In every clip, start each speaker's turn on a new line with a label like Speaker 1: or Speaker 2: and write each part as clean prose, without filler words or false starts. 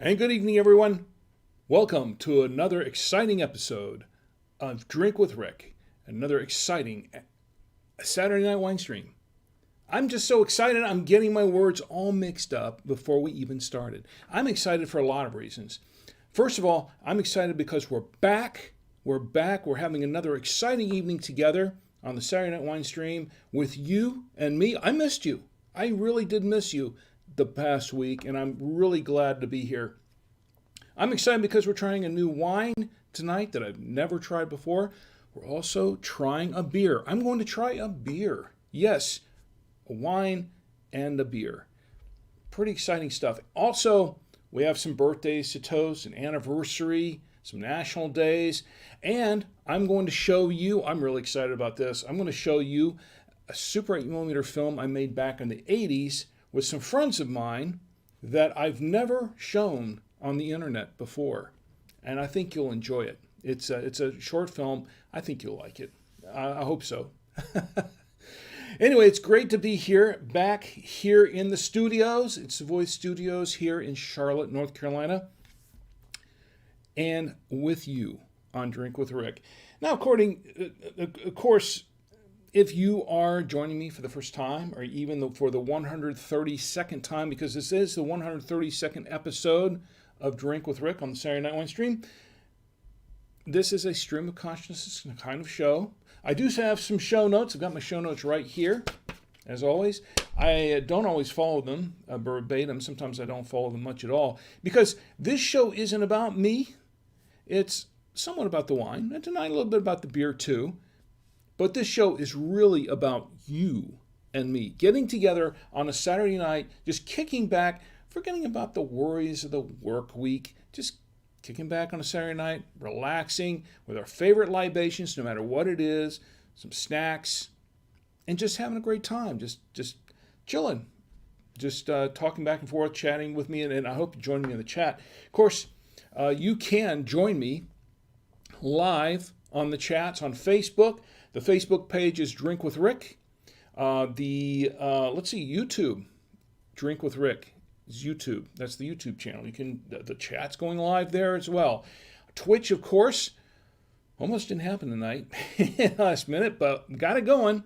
Speaker 1: And good evening, everyone. Welcome to another exciting episode of Drink with Rick, another exciting Saturday night wine stream. I'm just so excited, I'm getting my words all mixed up before we even started. I'm excited for a lot of reasons. First of all, I'm excited because we're back. We're having another exciting evening together on the Saturday night wine stream with you and me. I missed you. I really did miss you the past week, and I'm really glad to be here. I'm excited because we're trying a new wine tonight that I've never tried before. We're also trying a beer. I'm going to try a beer. Yes, a wine and a beer. Pretty exciting stuff. Also, we have some birthdays to toast, an anniversary, some national days, and I'm going to show you, I'm really excited about this, I'm going to show you a Super 8mm film I made back in the 80s with some friends of mine that I've never shown on the internet before, and I think you'll enjoy it. It's a short film. I think you'll like it. I hope so. Anyway, it's great to be here, back here in the studios. It's the Voice Studios here in Charlotte, North Carolina, and with you on Drink with Rick. Now, of course, if you are joining me for the first time, or even for the 132nd time, because this is the 132nd episode of Drink with Rick on the Saturday Night Wine Stream, this is a stream of consciousness kind of show. I do have some show notes. I've got my show notes right here, as always. I don't always follow them verbatim. Sometimes I don't follow them much at all, because this show isn't about me. It's somewhat about the wine, and tonight a little bit about the beer too. But this show is really about you and me getting together on a Saturday night, just kicking back, forgetting about the worries of the work week, just kicking back on a Saturday night, relaxing with our favorite libations, no matter what it is, some snacks, and just having a great time, just chilling, just talking back and forth, chatting with me, and I hope you join me in the chat. Of course, you can join me live on the chats on Facebook. The Facebook page is Drink with Rick. YouTube, Drink with Rick is YouTube. That's the YouTube channel. The chat's going live there as well. Twitch, of course, almost didn't happen tonight, last minute, but got it going.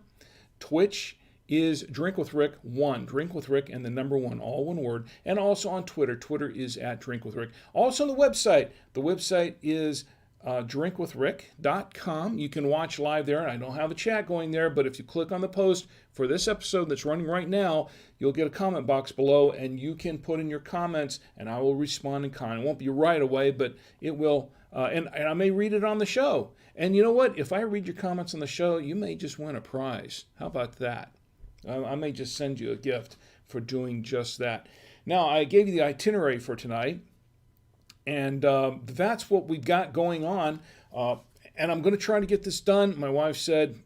Speaker 1: Twitch is Drink with Rick 1, Drink with Rick and the number 1, all one word. And also on Twitter. Twitter is at Drink with Rick. Also on the website. The website is drinkwithrick.com. You can watch live there. I don't have a chat going there, but if you click on the post for this episode that's running right now, you'll get a comment box below, and you can put in your comments, and I will respond in kind. It won't be right away, but it will, and I may read it on the show. And you know what? If I read your comments on the show, you may just win a prize. How about that? I may just send you a gift for doing just that. Now, I gave you the itinerary for tonight. And that's what we've got going on. And I'm going to try to get this done. My wife said,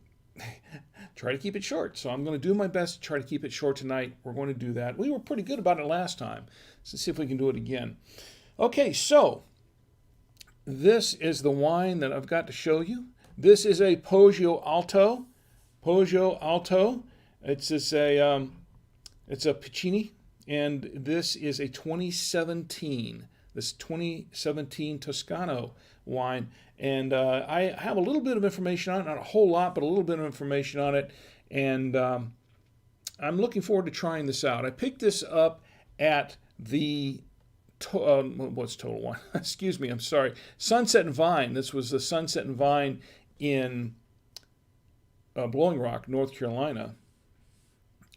Speaker 1: try to keep it short. So I'm going to do my best to try to keep it short tonight. We're going to do that. We were pretty good about it last time. So let's see if we can do it again. Okay, so this is the wine that I've got to show you. This is a Poggio Alto. Poggio Alto. It's a Piccini. And this is a 2017. This 2017 Toscano wine, and I have a little bit of information on it, not a whole lot, but a little bit of information on it, and I'm looking forward to trying this out. I picked this up at the, what's Total Wine? Excuse me, I'm sorry. Sunset and Vine. This was the Sunset and Vine in Blowing Rock, North Carolina.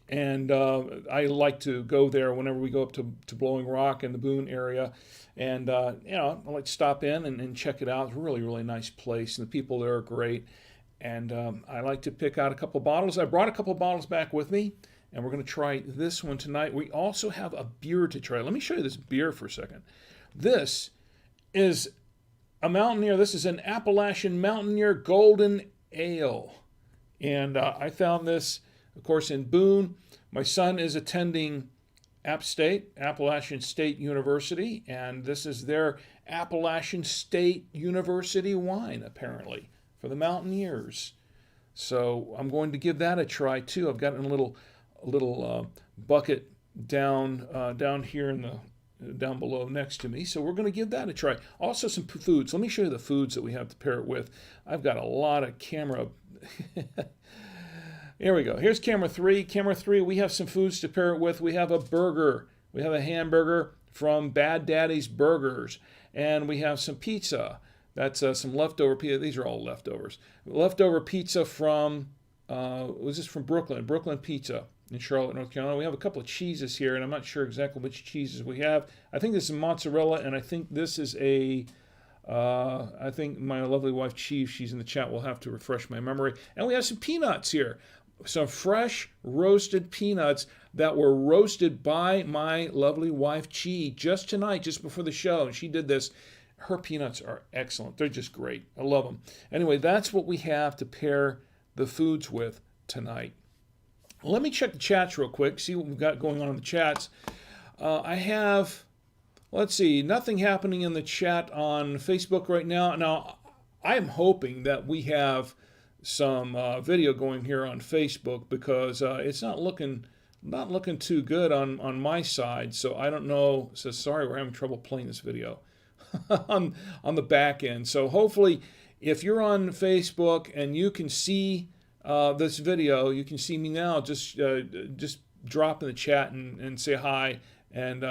Speaker 1: And I like to go there whenever we go up to Blowing Rock and the Boone area. And, I like to stop in and check it out. It's a really, really nice place. And the people there are great. And I like to pick out a couple of bottles. I brought a couple of bottles back with me. And we're going to try this one tonight. We also have a beer to try. Let me show you this beer for a second. This is a Mountaineer. This is an Appalachian Mountaineer Golden Ale. And I found this, of course, in Boone. My son is attending App State, Appalachian State University, and this is their Appalachian State University wine, apparently, for the Mountaineers. So I'm going to give that a try, too. I've got a little bucket down here in down below next to me. So we're going to give that a try. Also some foods. Let me show you the foods that we have to pair it with. I've got a lot of camera. Here we go. Here's camera 3. Camera 3, we have some foods to pair it with. We have a burger. We have a hamburger from Bad Daddy's Burgers. And we have some pizza. That's some leftover pizza. These are all leftovers. Leftover pizza from, was this from Brooklyn? Brooklyn Pizza in Charlotte, North Carolina. We have a couple of cheeses here, and I'm not sure exactly which cheeses we have. I think this is mozzarella, and I think this is I think my lovely wife, Chief, she's in the chat, will have to refresh my memory. And we have some peanuts here. Some fresh roasted peanuts that were roasted by my lovely wife, Chi, just tonight, just before the show. And she did this. Her peanuts are excellent. They're just great. I love them. Anyway, that's what we have to pair the foods with tonight. Let me check the chats real quick, see what we've got going on in the chats. I have, let's see, nothing happening in the chat on Facebook right now. Now, I am hoping that we have some video going here on Facebook, because it's not looking too good on my side. So I don't know. So sorry, we're having trouble playing this video on the back end. So hopefully, if you're on Facebook and you can see this video, you can see me now. Just drop in the chat and say hi, and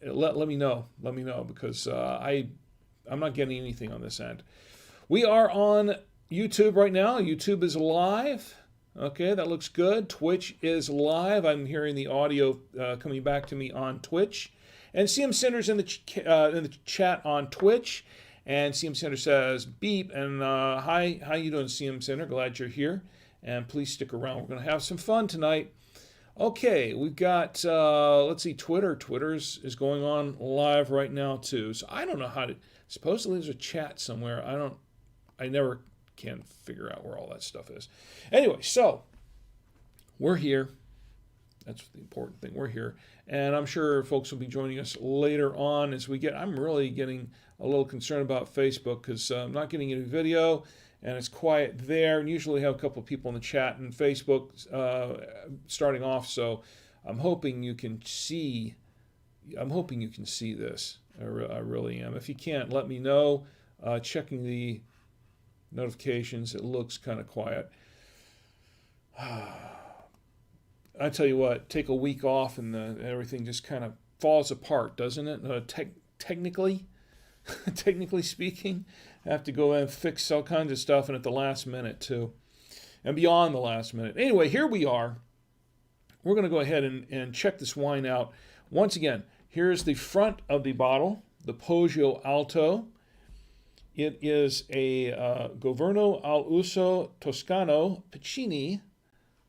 Speaker 1: let me know. Let me know, because I'm not getting anything on this end. We are on YouTube right now. YouTube is live. Okay, that looks good. Twitch is live. I'm hearing the audio coming back to me on Twitch. And CM Center's in the chat on Twitch. And CM Center says beep. And hi, how you doing, CM Center? Glad you're here. And please stick around. We're going to have some fun tonight. Okay, we've got, let's see, Twitter. Twitter is going on live right now too. So I don't know how to, supposedly there's a chat somewhere. I never can figure out where all that stuff is. Anyway, so we're here. That's the important thing. We're here. And I'm sure folks will be joining us later on as we get, I'm really getting a little concerned about Facebook, because I'm not getting any video and it's quiet there. And usually have a couple of people in the chat and Facebook starting off. So I'm hoping you can see this. I really am. If you can't, let me know. Checking the notifications, it looks kind of quiet. I tell you what, take a week off and everything just kind of falls apart, doesn't it? Technically speaking, I have to go and fix all kinds of stuff, and at the last minute too, and beyond the last minute. Anyway, here we are. We're going to go ahead and check this wine out. Once again, here's the front of the bottle, the Poggio Alto. It is a Governo al Uso Toscano Piccini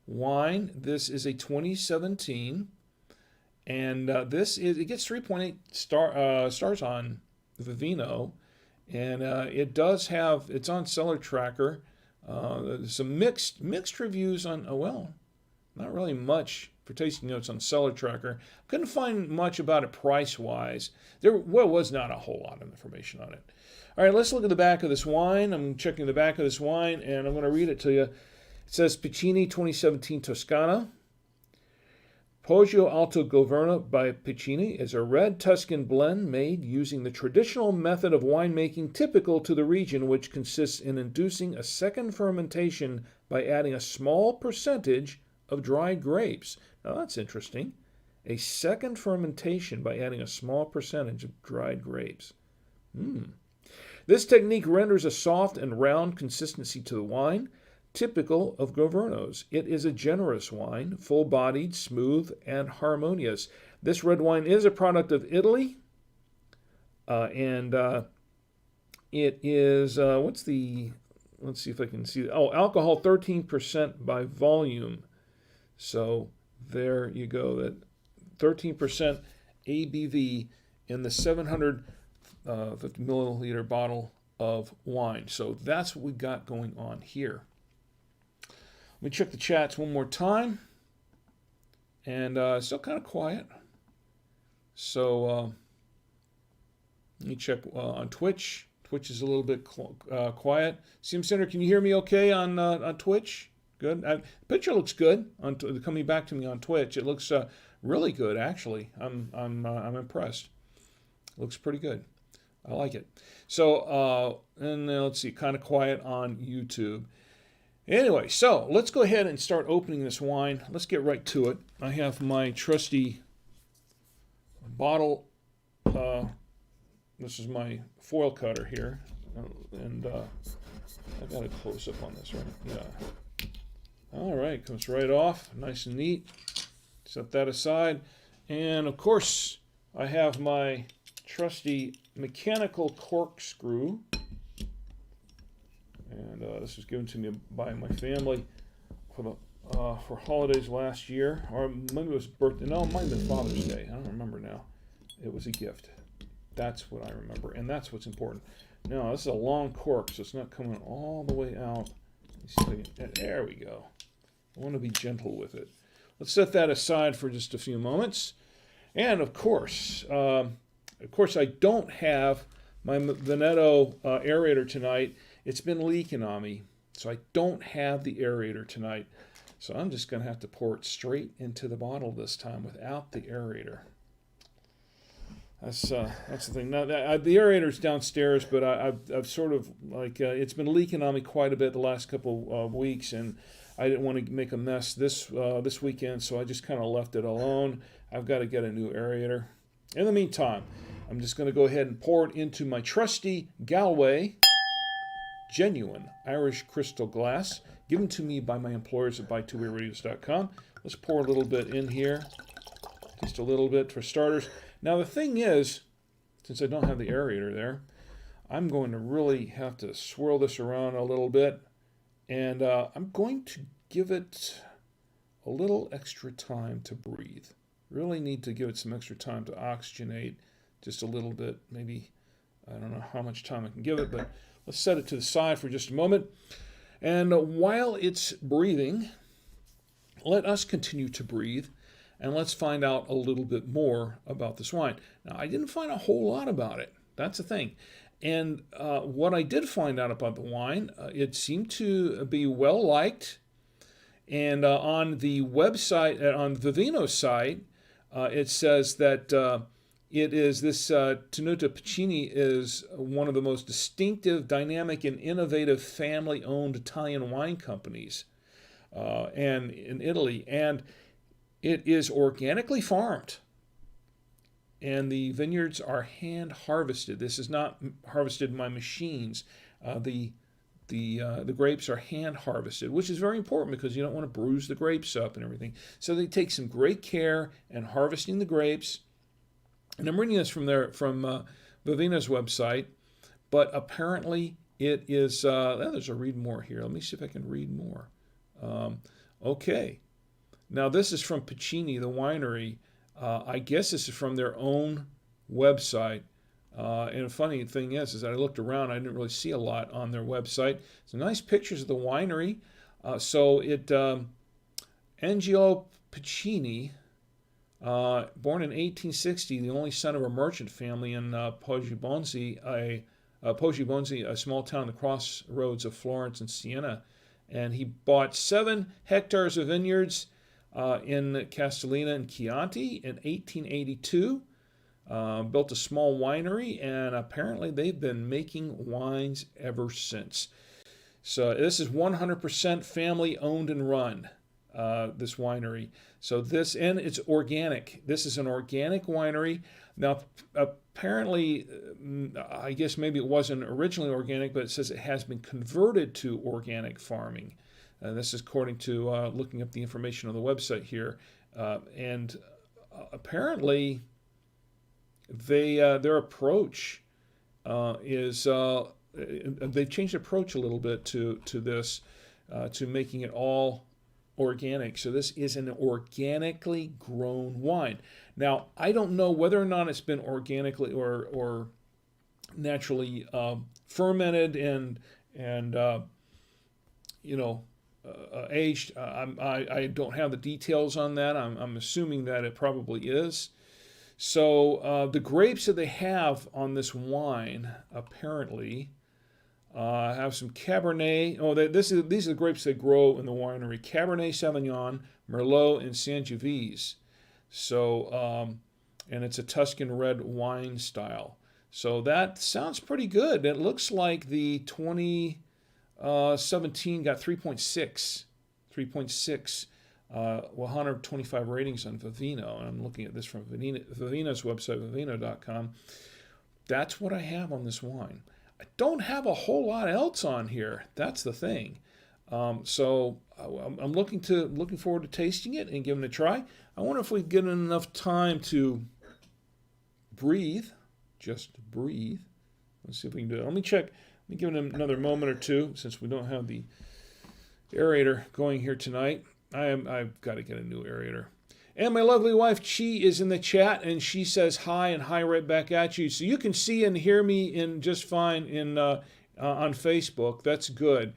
Speaker 1: wine. This is a 2017, and it gets 3.8 stars on Vivino, and it's on Cellar Tracker. Some mixed reviews on, not really much for tasting notes on Cellar Tracker. Couldn't find much about it price-wise. There was not a whole lot of information on it. All right, let's look at the back of this wine. I'm checking the back of this wine, and I'm going to read it to you. It says Piccini 2017 Toscana. Poggio Alto Governo by Piccini is a red Tuscan blend made using the traditional method of winemaking typical to the region, which consists in inducing a second fermentation by adding a small percentage of dried grapes. Now that's interesting. A second fermentation by adding a small percentage of dried grapes. This technique renders a soft and round consistency to the wine, typical of Governos. It is a generous wine, full-bodied, smooth, and harmonious. This red wine is a product of Italy, and it is, let's see if I can see, alcohol 13% by volume. So there you go, that 13% ABV in the 750 milliliter bottle of wine. So that's what we've got going on here. Let me check the chats one more time. And still kind of quiet. So let me check on Twitch. Twitch is a little bit quiet. CM Center, can you hear me okay on Twitch? Good. The picture looks good. Coming back to me on Twitch, it looks really good actually. I'm impressed. Looks pretty good. I like it. So and let's see, kind of quiet on YouTube. Anyway, so let's go ahead and start opening this wine. Let's get right to it. I have my trusty bottle. This is my foil cutter here, and I got a close up on this, right? Yeah. All right, comes right off, nice and neat. Set that aside, and of course, I have my trusty mechanical corkscrew. And this was given to me by my family for holidays last year, or maybe it was birthday. No, it might have been Father's Day. I don't remember now. It was a gift. That's what I remember, and that's what's important. Now, this is a long cork, so it's not coming all the way out. There we go. I want to be gentle with it. Let's set that aside for just a few moments. And of course, I don't have my Veneto aerator tonight. It's been leaking on me, so I don't have the aerator tonight. So I'm just going to have to pour it straight into the bottle this time without the aerator. That's the thing. Now the aerator's downstairs, but I've sort of like it's been leaking on me quite a bit the last couple of weeks, and I didn't want to make a mess this weekend, so I just kind of left it alone. I've got to get a new aerator. In the meantime, I'm just going to go ahead and pour it into my trusty Galway genuine Irish crystal glass, given to me by my employers at buy2wayradios.com. Let's pour a little bit in here, just a little bit for starters. Now the thing is, since I don't have the aerator there, I'm going to really have to swirl this around a little bit, and I'm going to give it a little extra time to breathe. Really need to give it some extra time to oxygenate, just a little bit, maybe, I don't know how much time I can give it, but let's set it to the side for just a moment. And while it's breathing, let us continue to breathe, and let's find out a little bit more about this wine. Now, I didn't find a whole lot about it. That's the thing. And what I did find out about the wine, it seemed to be well liked. And on the website, on Vivino's site, it says that it is this Tenuta Piccini is one of the most distinctive, dynamic, and innovative family-owned Italian wine companies, and in Italy, and it is organically farmed, and the vineyards are hand harvested. This is not harvested by machines. The grapes are hand harvested, which is very important because you don't want to bruise the grapes up and everything. So they take some great care in harvesting the grapes. And I'm reading this from Vivino's website, but apparently it is, there's a read more here. Let me see if I can read more. Okay. Now this is from Piccini, the winery. I guess this is from their own website. And the funny thing is that I looked around, I didn't really see a lot on their website. Some nice pictures of the winery. Angelo Piccini, born in 1860, the only son of a merchant family in Poggio Alto, a small town on the crossroads of Florence and Siena. And he bought 7 hectares of vineyards in Castellina and Chianti in 1882. Built a small winery, and apparently they've been making wines ever since. So this is 100% family owned and run, this winery. So this, and it's organic. This is an organic winery. Now, apparently, I guess maybe it wasn't originally organic, but it says it has been converted to organic farming. And this is according to looking up the information on the website here. And apparently, their approach is they've changed the approach a little bit to this, to making it all organic. So this is an organically grown wine. Now, I don't know whether or not it's been organically or naturally fermented and aged. I don't have the details on that. I'm assuming that it probably is. So the grapes that they have on this wine apparently have some Cabernet. These are the grapes they grow in the winery: Cabernet Sauvignon, Merlot, and Sangiovese. So, and it's a Tuscan red wine style. So that sounds pretty good. It looks like the 2017 got 3.6, 3.6, 125 ratings on Vivino. And I'm looking at this from Vivino's website, vivino.com. That's what I have on this wine. I don't have a whole lot else on here. That's the thing. So I'm looking forward to tasting it and giving it a try. I wonder if we get enough time to breathe, just breathe. Let's see if we can do it. Let me check. Let me give it another moment or two since we don't have the aerator going here tonight. I've got to get a new aerator. And my lovely wife, Chi, is in the chat, and she says hi and hi right back at you. So you can see and hear me in just fine on Facebook. That's good.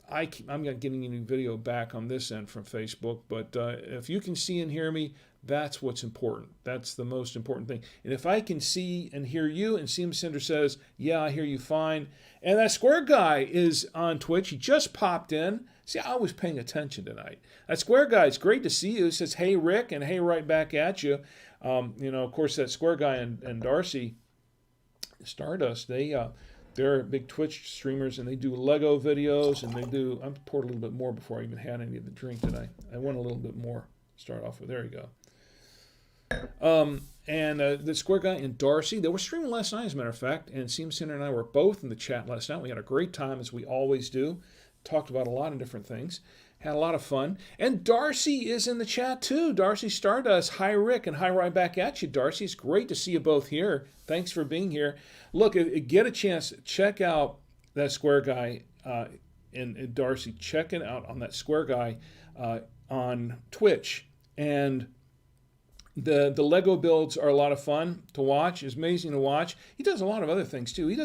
Speaker 1: I'm not getting any video back on this end from Facebook, but if you can see and hear me, that's what's important. That's the most important thing. And if I can see and hear you, and CM Cinder says, yeah, I hear you fine. And that square guy is on Twitch. He just popped in. See, I was paying attention tonight. That square guy, it's great to see you. He says, hey, Rick, and hey, right back at you. Of course, that square guy and Darcy Stardust, they're big Twitch streamers, and they do Lego videos, and I poured a little bit more before I even had any of the drink tonight. I want a little bit more. Start off with, there you go. And the square guy and Darcy, they were streaming last night, as a matter of fact, and CM Cinder and I were both in the chat last night. We had a great time, as we always do. Talked about a lot of different things. Had a lot of fun. And Darcy is in the chat, too. Darcy Stardust. Hi, Rick, and hi right back at you, Darcy. It's great to see you both here. Thanks for being here. Look, get a chance, check out that square guy and Darcy. Check it out on that square guy on Twitch. And the Lego builds are a lot of fun to watch. It's amazing to watch. He does a lot of other things, too. He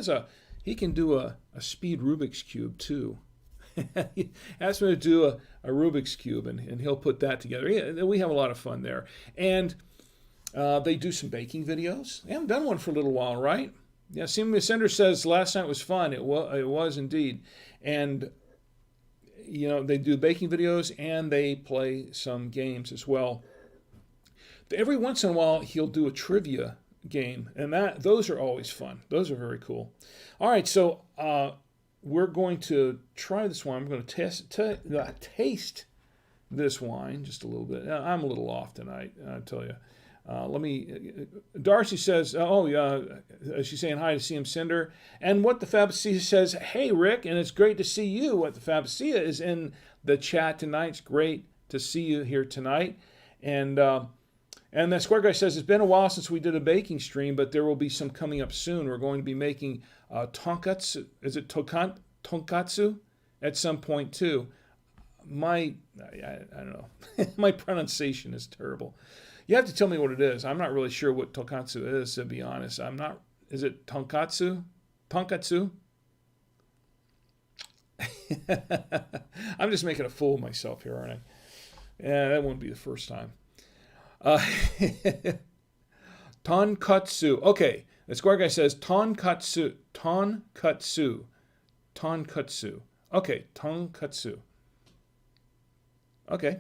Speaker 1: can do a speed Rubik's Cube, too. He asked me to do a Rubik's Cube, and he'll put that together. Yeah, we have a lot of fun there. And they do some baking videos. They haven't done one for a little while, right? Yeah, CM Cinder says last night was fun. It was indeed. And, they do baking videos, and they play some games as well. Every once in a while, he'll do a trivia game, and those are always fun. Those are very cool. All right, so we're going to try this wine. I'm going to taste this wine just a little bit. I'm a little off tonight, I tell you. Darcy says, she's saying hi to CM Cinder. And What the Fabricia says, hey, Rick, and it's great to see you. What the Fabricia is in the chat tonight. It's great to see you here tonight. And that square guy says, it's been a while since we did a baking stream, but there will be some coming up soon. We're going to be making tonkatsu. Is it tonkatsu? At some point, too. I don't know. My pronunciation is terrible. You have to tell me what it is. I'm not really sure what tonkatsu is, to be honest. Is it tonkatsu? Tonkatsu? I'm just making a fool of myself here, aren't I? Yeah, that won't be the first time. Tonkatsu. Okay, the square guy says tonkatsu. Tonkatsu. Tonkatsu. Okay, tonkatsu. Okay.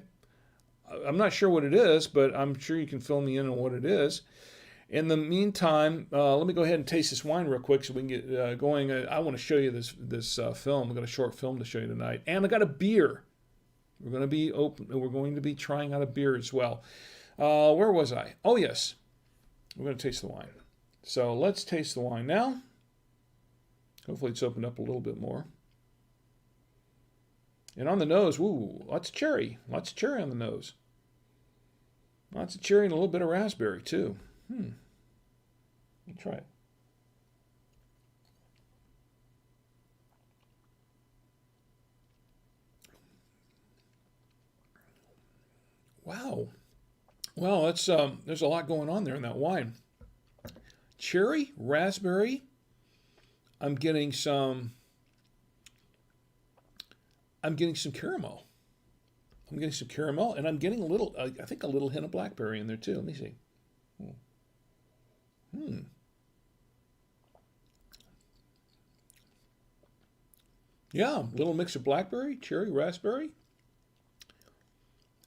Speaker 1: I'm not sure what it is, but I'm sure you can fill me in on what it is. In the meantime, let me go ahead and taste this wine real quick so we can get going. I want to show you this film. I've got a short film to show you tonight. And I got a beer. We're going to be trying out a beer as well. Where was I? Oh, yes. We're going to taste the wine. So let's taste the wine now. Hopefully it's opened up a little bit more. And on the nose, lots of cherry. Lots of cherry on the nose. Lots of cherry and a little bit of raspberry, too. Let me try it. Wow. Well, that's there's a lot going on there in that wine. Cherry, raspberry. I'm getting some caramel. And I'm getting a little, I think a little hint of blackberry in there too. Let me see. Yeah, a little mix of blackberry, cherry, raspberry.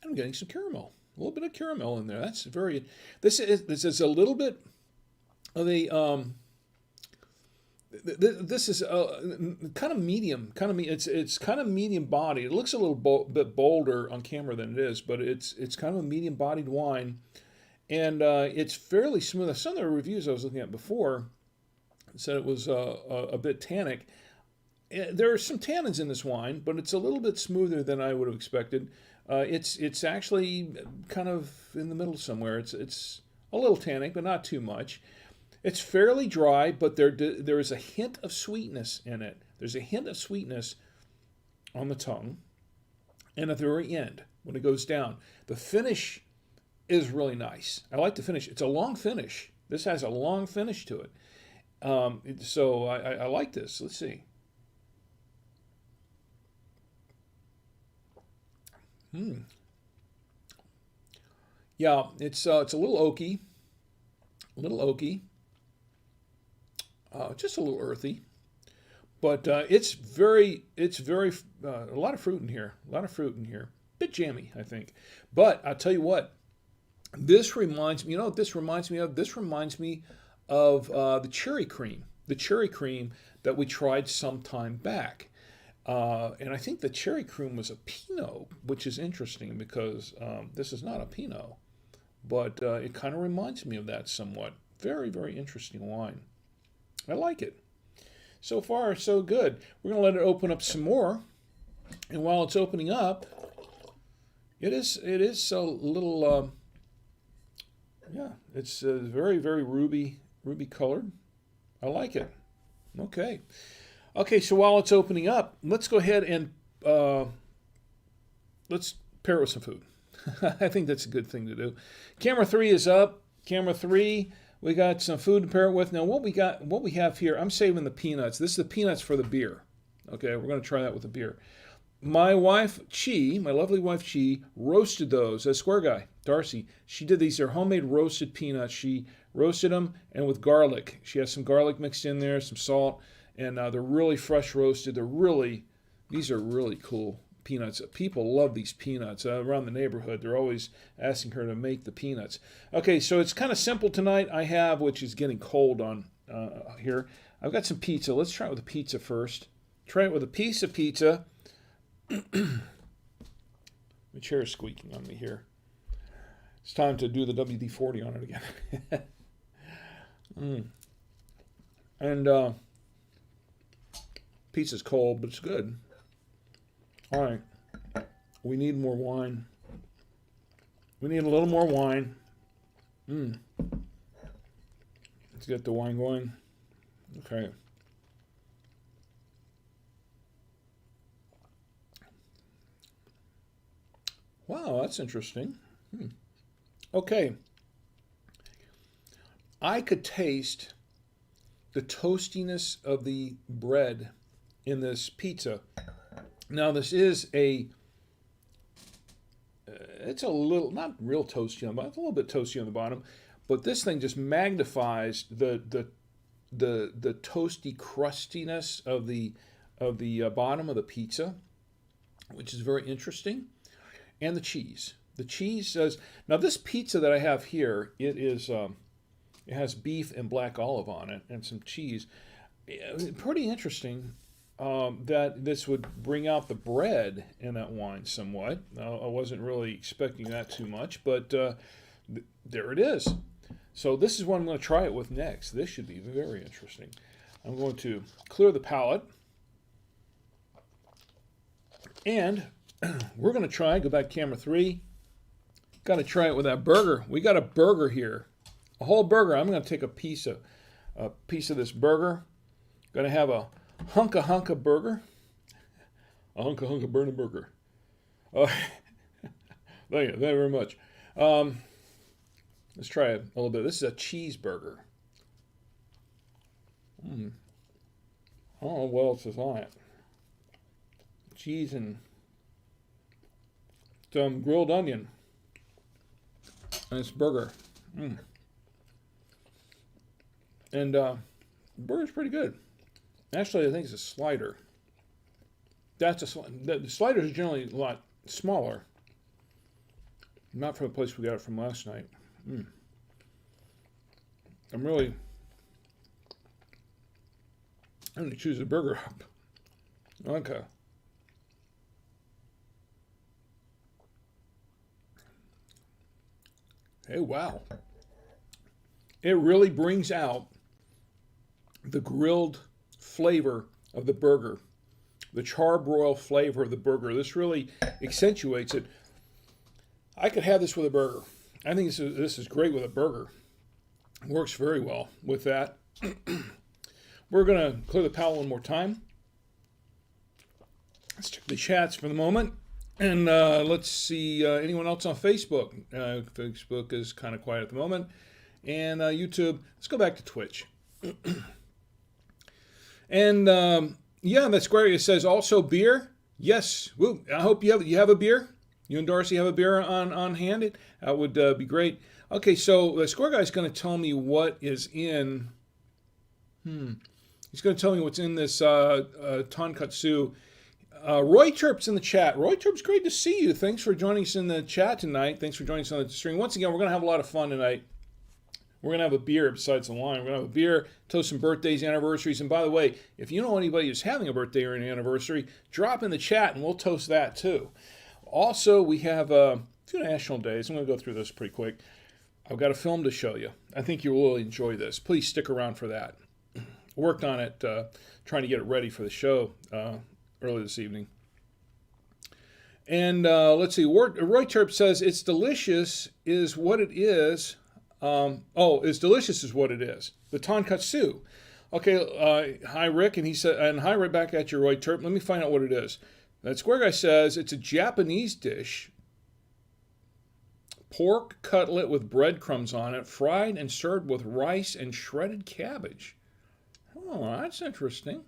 Speaker 1: I'm getting some caramel. A little bit of caramel in there. That's very. This is a little bit of a. This is kind of medium. It's kind of medium bodied. It looks a little bit bolder on camera than it is, but it's kind of a medium bodied wine, and it's fairly smooth. Some of the reviews I was looking at before said it was a bit tannic. There are some tannins in this wine, but it's a little bit smoother than I would have expected. It's actually kind of in the middle somewhere. It's a little tannic, but not too much. It's fairly dry, but there is a hint of sweetness in it. There's a hint of sweetness on the tongue, and at the very end, when it goes down, the finish is really nice. I like the finish. It's a long finish. This has a long finish to it. So I like this. Let's see. Yeah, it's a little oaky, just a little earthy, but it's very a lot of fruit in here, bit jammy, I think. But I'll tell you what, this reminds me. You know what this reminds me of? This reminds me of the cherry cream that we tried some time back. And I think the cherry cream was a Pinot, which is interesting because this is not a Pinot, but it kind of reminds me of that somewhat. Very, very interesting wine. I like it. So far, so good. We're going to let it open up some more. And while it's opening up, it is a little, yeah, it's very, very ruby colored. I like it. Okay. Okay, so while it's opening up, let's go ahead and let's pair it with some food. I think that's a good thing to do. Camera 3 is up. Camera 3, we got some food to pair it with. Now, what we have here, I'm saving the peanuts. This is the peanuts for the beer. Okay, we're going to try that with the beer. My wife, my lovely wife, roasted those. A square guy, Darcy, she did these. They're homemade roasted peanuts. She roasted them, and with garlic. She has some garlic mixed in there, some salt. And they're really fresh roasted. These are really cool peanuts. People love these peanuts. Around the neighborhood, they're always asking her to make the peanuts. Okay, so it's kind of simple tonight. which is getting cold on here. I've got some pizza. Let's try it with a pizza first. Try it with a piece of pizza. My chair's squeaking on me here. It's time to do the WD-40 on it again. And pizza's cold, but it's good. All right. We need more wine. We need a little more wine. Let's get the wine going. Okay. Wow, that's interesting. Okay. I could taste the toastiness of the bread in this pizza. Now, this is it's a little, not real toasty on the bottom, it's a little bit toasty on the bottom, but this thing just magnifies the toasty crustiness of the bottom of the pizza, which is very interesting. And the cheese. The cheese says, now this pizza that I have here, it has beef and black olive on it and some cheese. Pretty interesting that this would bring out the bread in that wine somewhat. I wasn't really expecting that too much, but there it is. So this is what I'm going to try it with next. This should be very interesting. I'm going to clear the palate. And we're going to go back to camera 3. Got to try it with that burger. We got a burger here. A whole burger. I'm going to take a piece of this burger. Going to have a hunka burger. A hunka burger. Thank you very much. Let's try it a little bit. This is a cheeseburger. I don't know what else is on it. Cheese and some grilled onion. And it's burger. And the burger's pretty good. Actually, I think it's a slider. The sliders are generally a lot smaller. Not from the place we got it from last night. I'm going to choose a burger up. Okay. Hey, wow. It really brings out the grilled flavor of the burger, the charbroil flavor of the burger. This really accentuates it. I could have this with a burger. I think this is great with a burger. It works very well with that. We're going to clear the palate one more time. Let's check the chats for the moment. And let's see, anyone else on Facebook? Facebook is kind of quiet at the moment. And YouTube, let's go back to Twitch. And yeah, that's great. It says also beer. Yes. Woo. I hope you have a beer. You and Darcy have a beer on hand. That would be great. Okay, so the score guy's going to tell me what is in. He's going to tell me what's in this tonkatsu. Roy Terp's in the chat. Roy Terp's, great to see you. Thanks for joining us in the chat tonight. Thanks for joining us on the stream. Once again, we're going to have a lot of fun tonight. We're going to have a beer besides the wine. We're going to have a beer, toast some birthdays, anniversaries. And by the way, if you know anybody who's having a birthday or an anniversary, drop in the chat and we'll toast that too. Also, we have a few national days. I'm going to go through this pretty quick. I've got a film to show you. I think you will enjoy this. Please stick around for that. I worked on it, trying to get it ready for the show early this evening. And let's see. Roy Terp says, it's delicious is what it is. It's delicious is what it is. The tonkatsu. Okay, hi Rick, and he said, and hi right back at you, Roy Terp. Let me find out what it is. That Square Guy says it's a Japanese dish. Pork cutlet with breadcrumbs on it, fried and served with rice and shredded cabbage. Oh, that's interesting.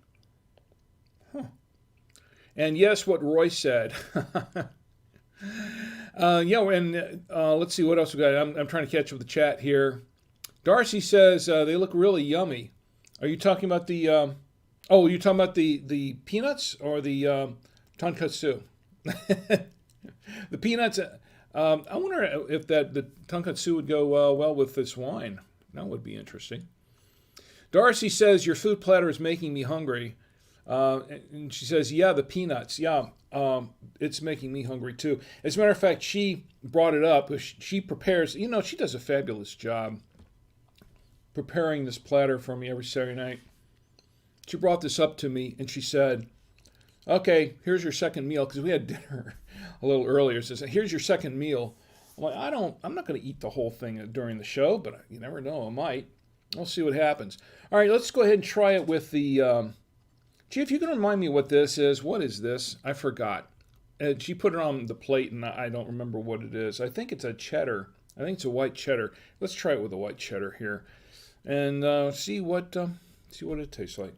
Speaker 1: Huh. And yes, what Roy said. Yeah, and let's see what else we got. I'm trying to catch up with the chat here. Darcy says they look really yummy. Are you talking about the? Are you talking about the peanuts or the tonkatsu? The peanuts. I wonder if the tonkatsu would go well with this wine. That would be interesting. Darcy says your food platter is making me hungry. And she says, yeah, the peanuts. Yeah, it's making me hungry too. As a matter of fact, she brought it up. She prepares, she does a fabulous job preparing this platter for me every Saturday night. She brought this up to me and she said, okay, here's your second meal, because we had dinner a little earlier. She said, here's your second meal. I'm like, I'm not going to eat the whole thing during the show, but you never know, I might. We'll see what happens. All right, let's go ahead and try it with the... Gee, if you can remind me what this is. What is this? I forgot. She put it on the plate, and I don't remember what it is. I think it's a cheddar. I think it's a white cheddar. Let's try it with a white cheddar here, and see what it tastes like.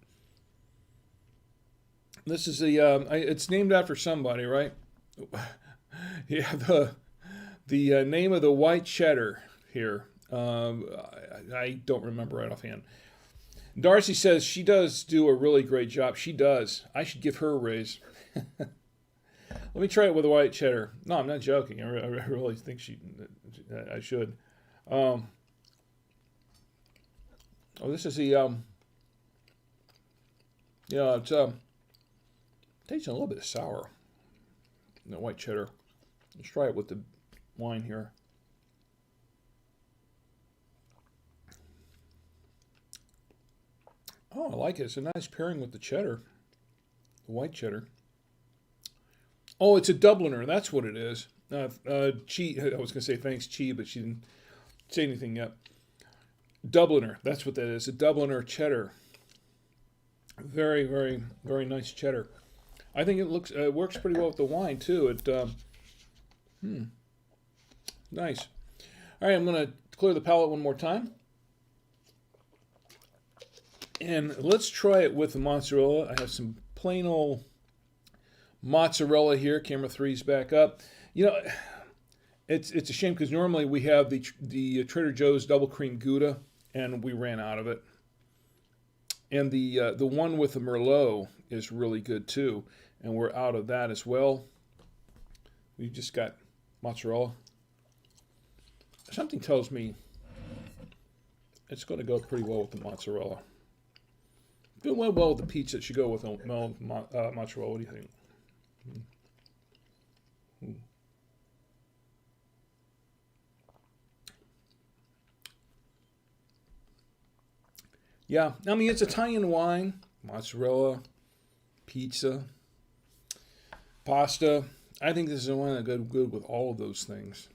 Speaker 1: This is it's named after somebody, right? Yeah, the name of the white cheddar here. I don't remember right offhand. Darcy says she does do a really great job. She does. I should give her a raise. Let me try it with a white cheddar. No, I'm not joking. I really think I should. This is the it's tasting a little bit of sour. The white cheddar. Let's try it with the wine here. Oh, I like it. It's a nice pairing with the cheddar, the white cheddar. Oh, it's a Dubliner. That's what it is. Chi, I was going to say thanks, Chi, but she didn't say anything yet. Dubliner. That's what that is. A Dubliner cheddar. Very, very, very nice cheddar. I think it works pretty well with the wine too. Nice. All right, I'm going to clear the palate one more time. And let's try it with the mozzarella. I have some plain old mozzarella here. Camera 3's back up. It's a shame because normally we have the Trader Joe's double cream Gouda, and we ran out of it. And the one with the Merlot is really good too, and we're out of that as well. We've just got mozzarella. something tells me it's going to go pretty well with the mozzarella. If it went well with the pizza, it should go with mozzarella. What do you think? Yeah, I mean, it's Italian wine, mozzarella, pizza, pasta. I think this is a wine that goes good with all of those things.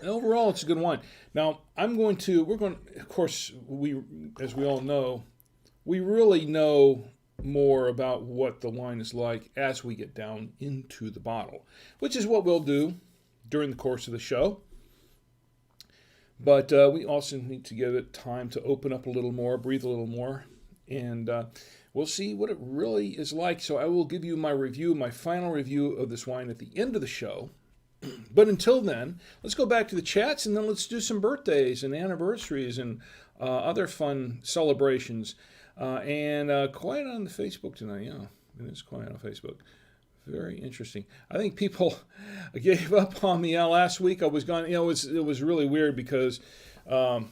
Speaker 1: And overall, it's a good wine. Now, of course, as we all know, we really know more about what the wine is like as we get down into the bottle, which is what we'll do during the course of the show. But we also need to give it time to open up a little more, breathe a little more, and we'll see what it really is like. So I will give you my final review of this wine at the end of the show. But until then, let's go back to the chats, and then let's do some birthdays and anniversaries and other fun celebrations. And quiet on the Facebook tonight. Yeah, it is quiet on Facebook. Very interesting. I think people gave up on me last week. I was gone. It was really weird because a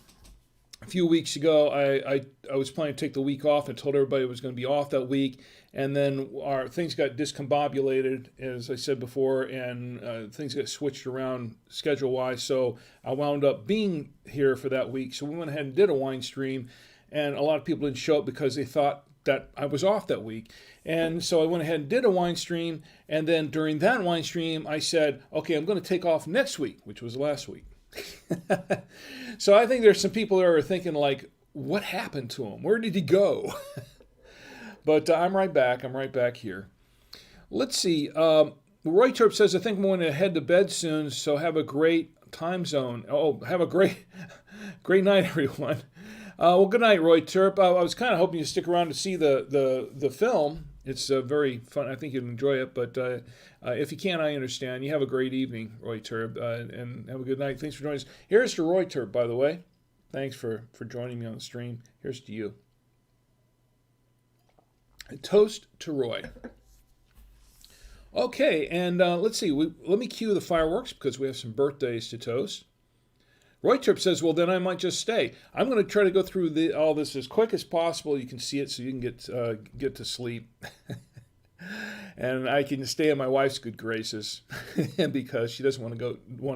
Speaker 1: few weeks ago I was planning to take the week off and told everybody it was going to be off that week, and then our things got discombobulated, as I said before, and things got switched around schedule-wise. So I wound up being here for that week. So we went ahead and did a wine stream, and a lot of people didn't show up because they thought that I was off that week. And so I went ahead and did a wine stream, and then during that wine stream, I said, okay, I'm going to take off next week, which was last week. So I think there's some people that are thinking, like, what happened to him? Where did he go? But I'm right back. I'm right back here. Let's see. Roy Turp says, I think I'm going to head to bed soon, so have a great time zone. Oh, have a great night, everyone. Well, good night, Roy Turp. I was kind of hoping you stick around to see the film. It's very fun. I think you'll enjoy it. But if you can't, I understand. You have a great evening, Roy Turp, and have a good night. Thanks for joining us. Here's to Roy Turp, by the way. Thanks for joining me on the stream. Here's to you. A toast to Roy. Okay, and let's see. Let me cue the fireworks because we have some birthdays to toast. Roy Tripp says, well, then I might just stay. I'm going to try to go through all this as quick as possible. You can see it so you can get to sleep. And I can stay in my wife's good graces because she doesn't want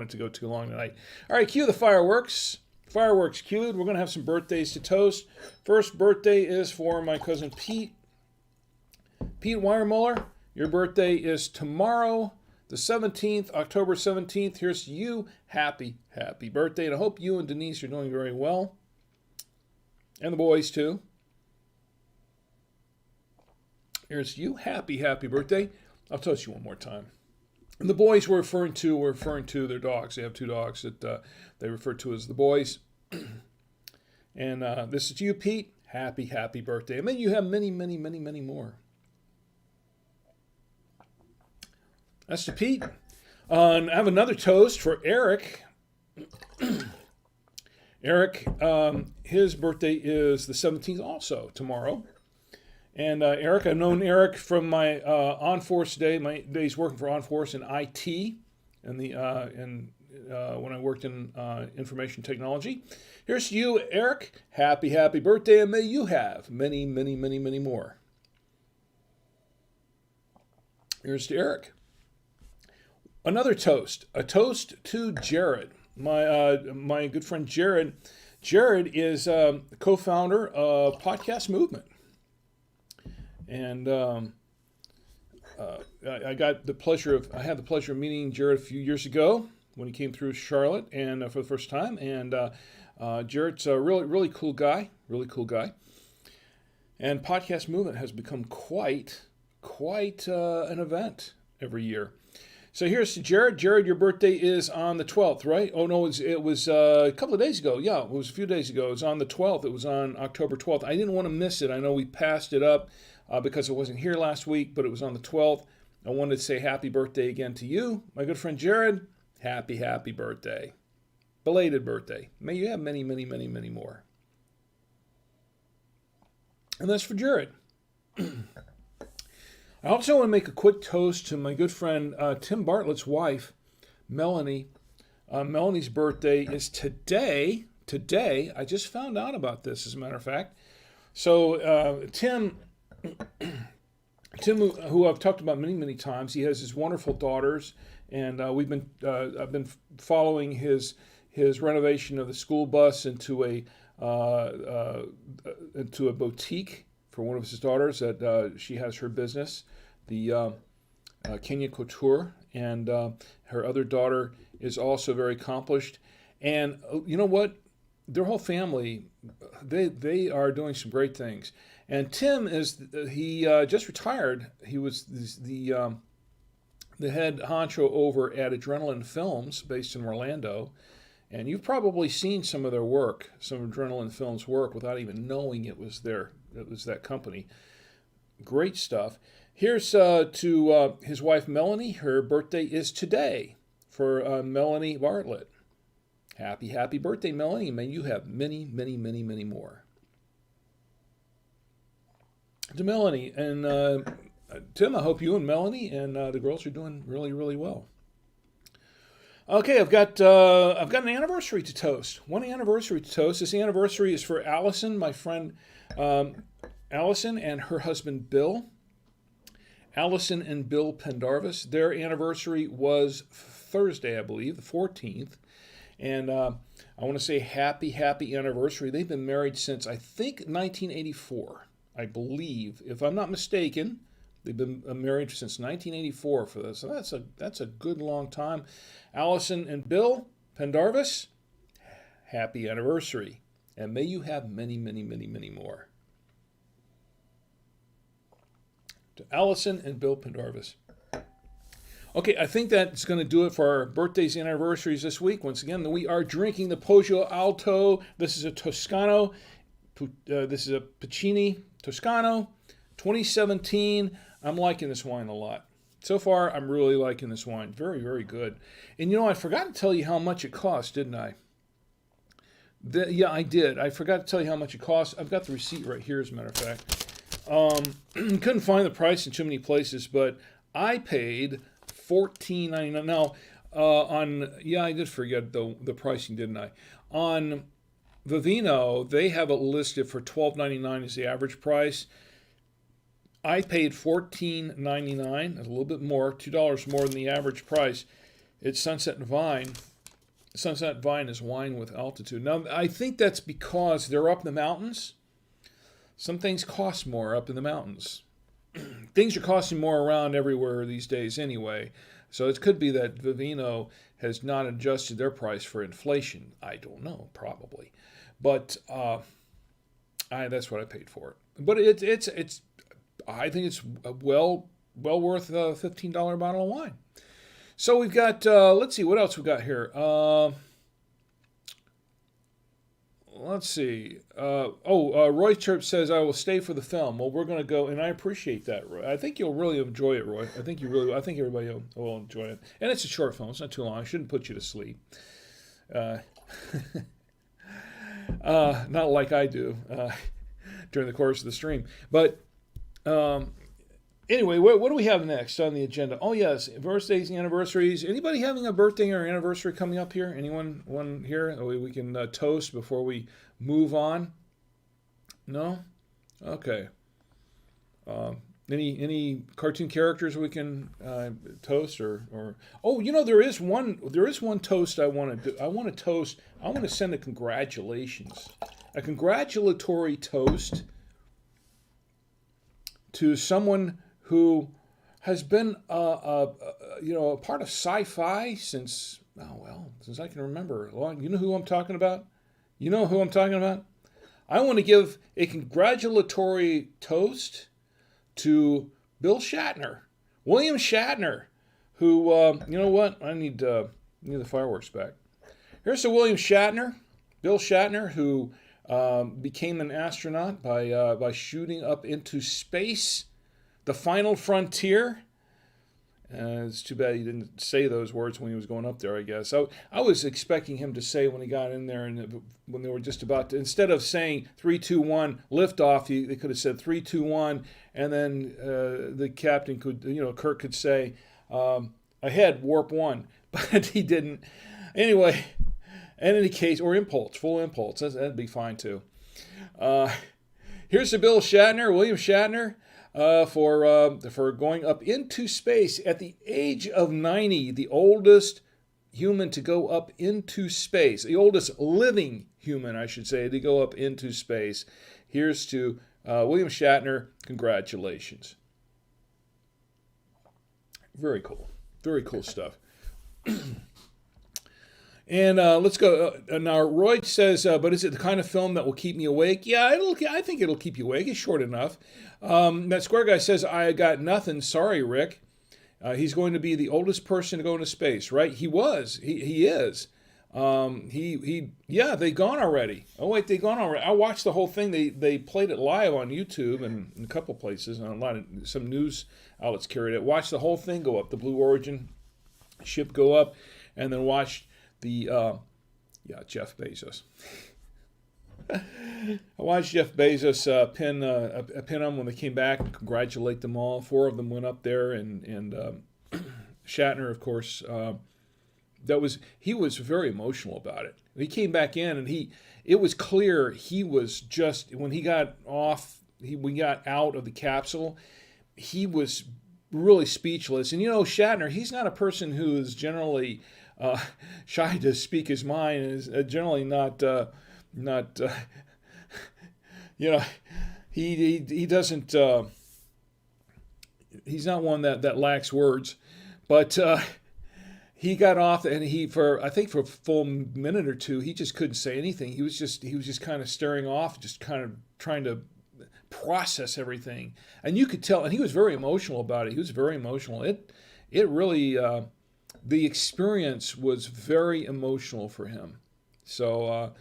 Speaker 1: it to go too long tonight. All right, cue the fireworks. Fireworks cued. We're going to have some birthdays to toast. First birthday is for my cousin Pete. Pete Weiermuller, your birthday is tomorrow, the 17th, October 17th. Here's to you. Happy birthday. And I hope you and Denise are doing very well. And the boys, too. Here's to you. Happy birthday. I'll toast you one more time. And the boys we're referring to their dogs. They have two dogs that they refer to as the boys. And this is to you, Pete. Happy birthday. And then you have many more. That's to Pete. I have another toast for Eric. Eric, his birthday is the 17th also, tomorrow. And Eric, I've known Eric from my on-force day, my days working for on-force in IT, and when I worked in information technology. Here's to you, Eric. Happy birthday, and may you have many more. Here's to Eric. Another toast, a toast to Jared, my good friend Jared. Jared is co-founder of Podcast Movement, and I had the pleasure of meeting Jared a few years ago when he came through Charlotte and for the first time. And Jared's a really cool guy, And Podcast Movement has become quite an event every year. So here's to Jared. Jared, your birthday is on the 12th, right? Oh, no, it was a couple of days ago. Yeah, it was a few days ago. It was on the 12th. It was on October 12th. I didn't want to miss it. I know we passed it up because I wasn't here last week, but it was on the 12th. I wanted to say happy birthday again to you, my good friend Jared. Happy birthday. Belated birthday. May you have many more. And that's for Jared. I also want to make a quick toast to my good friend Tim Bartlett's wife, Melanie. Melanie's birthday is today. Today, I just found out about this, as a matter of fact. So Tim, who I've talked about many, many times, he has his wonderful daughters, and I've been following his renovation of the school bus into a boutique for one of his daughters that she has her business, the Kenya Couture, and her other daughter is also very accomplished. And you know what? Their whole family, they are doing some great things. And Tim he just retired. He was the head honcho over at Adrenaline Films, based in Orlando. And you've probably seen some of their work, some of Adrenaline Films' work, without even knowing it was that company. Great stuff. Here's to his wife Melanie. Her birthday is today, for Melanie Bartlett. Happy, happy birthday, Melanie. May you have many, many, many, many more. To Melanie and Tim, I hope you and Melanie and the girls are doing really, really well. Okay, I've got an anniversary to toast. One anniversary to toast. This anniversary is for Allison, my friend Allison, and her husband Bill. Allison and Bill Pendarvis. Their anniversary was Thursday, I believe, the 14th. And I want to say happy, happy anniversary. They've been married since, I think, 1984, I believe. If I'm not mistaken, they've been married since 1984 for this. So that's a good long time. Allison and Bill Pendarvis, happy anniversary. And may you have many, many, many, many more. To Allison and Bill Pendarvis. Okay, I think that's going to do it for our birthdays and anniversaries this week. Once again, we are drinking the Poggio Alto. This is a Toscano. This is a Piccini Toscano 2017. I'm liking this wine a lot. So far, I'm really liking this wine. Very, very good. And I forgot to tell you how much it cost, didn't I? Yeah, I did. I forgot to tell you how much it cost. I've got the receipt right here, as a matter of fact. Couldn't find the price in too many places, but I paid $14.99. Now, I did forget the pricing, didn't I? On Vivino, they have it listed for $12.99 as the average price. I paid $14.99, a little bit more, $2 more than the average price. It's Sunset Vine. Sunset Vine is wine with altitude. Now, I think that's because they're up in the mountains. Some things cost more up in the mountains. Things are costing more around everywhere these days anyway. So it could be that Vivino has not adjusted their price for inflation. I don't know, probably. But that's what I paid for it. But it's I think it's well worth a $15 bottle of wine. So we've got, let's see, what else we got here? Let's see. Roy Church says, I will stay for the film. Well, we're going to go, and I appreciate that, Roy. I think you'll really enjoy it, Roy. I think everybody will enjoy it. And it's a short film. It's not too long. I shouldn't put you to sleep. Not like I do during the course of the stream. But anyway, what do we have next on the agenda? Oh, yes, birthdays and anniversaries. Anybody having a birthday or anniversary coming up here? Anyone here we can toast before we move on? No? Okay. Any cartoon characters we can toast or there is one toast I want to do. I want to send a congratulatory toast to someone who has been a part of sci-fi since I can remember. You know who I'm talking about? I want to give a congratulatory toast to Bill Shatner, William Shatner, who I need the fireworks back. Here's to William Shatner, Bill Shatner, who became an astronaut by shooting up into space. The final frontier. It's too bad he didn't say those words when he was going up there, I guess. I was expecting him to say when he got in there and when they were just about to, instead of saying 3, 2, 1, liftoff, they could have said 3, 2, 1, and then the captain could, Kirk could say, ahead, warp 1. But he didn't. Anyway, in any case, or impulse, full impulse, that'd be fine too. Uh, Here's to Bill Shatner, William Shatner, for going up into space at the age of 90, the oldest human to go up into space, the oldest living human, I should say, to go up into space. Here's to William Shatner. Congratulations. Very cool. Very cool stuff. And let's go. Now, Roy says, but is it the kind of film that will keep me awake? Yeah, I think it'll keep you awake. It's short enough. That Square Guy says, I got nothing. Sorry, Rick. He's going to be the oldest person to go into space, right? He was. He is. Yeah, they've gone already. Oh, wait, they've gone already. I watched the whole thing. They played it live on YouTube and in a couple places, and some news outlets carried it. Watched the whole thing go up, the Blue Origin ship go up, and then watched Jeff Bezos. I watched Jeff Bezos pin them when they came back and congratulate them all. 4 of them went up there, and Shatner, of course, he was very emotional about it. He came back in, and it was clear he was just, when he got we got out of the capsule, he was really speechless. And Shatner, he's not a person who is generally shy to speak his mind, and is generally not he doesn't he's not one that lacks words, but he got off, and for a full minute or two he just couldn't say anything. He was just kind of staring off, just kind of trying to process everything, and you could tell, and he was very emotional about it. He was very emotional. It really the experience was very emotional for him. So,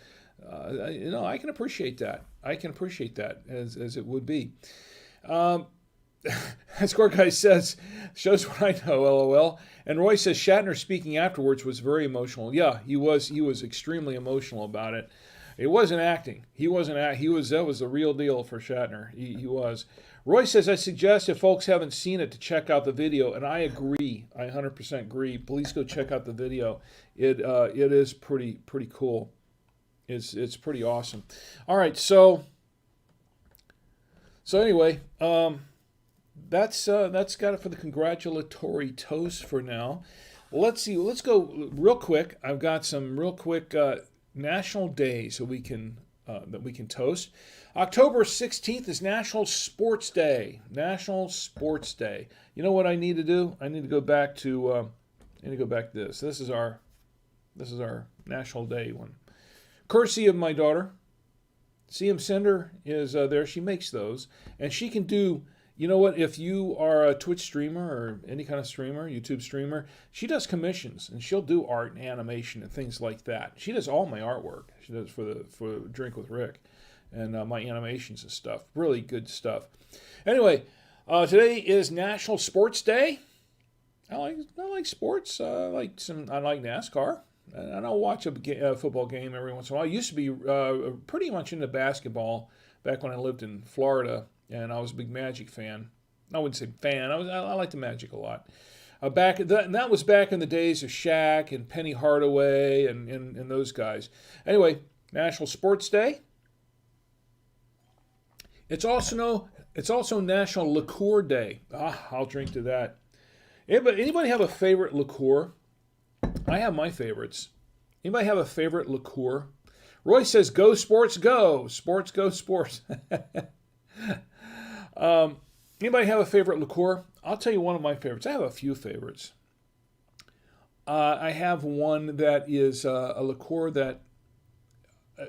Speaker 1: I can appreciate that. As it would be. Score Guy says, shows what I know, LOL. And Roy says, Shatner speaking afterwards was very emotional. Yeah, he was extremely emotional about it. It wasn't acting. That was the real deal for Shatner. He was. Roy says, I suggest if folks haven't seen it to check out the video, and I agree. I 100% agree. Please go check out the video. It is pretty cool. It's pretty awesome. All right, so anyway, that's got it for the congratulatory toast for now. Let's see. Let's go real quick. I've got some real quick national days that we can toast. October 16th is National Sports Day. National Sports Day. You know what I need to do? I need to go back to this. This is our National Day one. Courtesy of my daughter. CM Sender is there. She makes those, and she can do. You know what? If you are a Twitch streamer or any kind of streamer, YouTube streamer, she does commissions, and she'll do art and animation and things like that. She does all my artwork. She does for Drink with Rick, and my animations and stuff. Really good stuff. Anyway, today is National Sports Day. I like sports. I like NASCAR. And I'll watch a football game every once in a while. I used to be pretty much into basketball back when I lived in Florida, and I was a big Magic fan. I wouldn't say fan. I liked the Magic a lot. That was back in the days of Shaq and Penny Hardaway and those guys. Anyway, National Sports Day. It's also National Liqueur Day. I'll drink to that. Anybody have a favorite liqueur? I have my favorites. Anybody have a favorite liqueur? Roy says, go sports, go. Sports, go sports. Anybody have a favorite liqueur? I'll tell you one of my favorites. I have a few favorites. I have one that is a liqueur that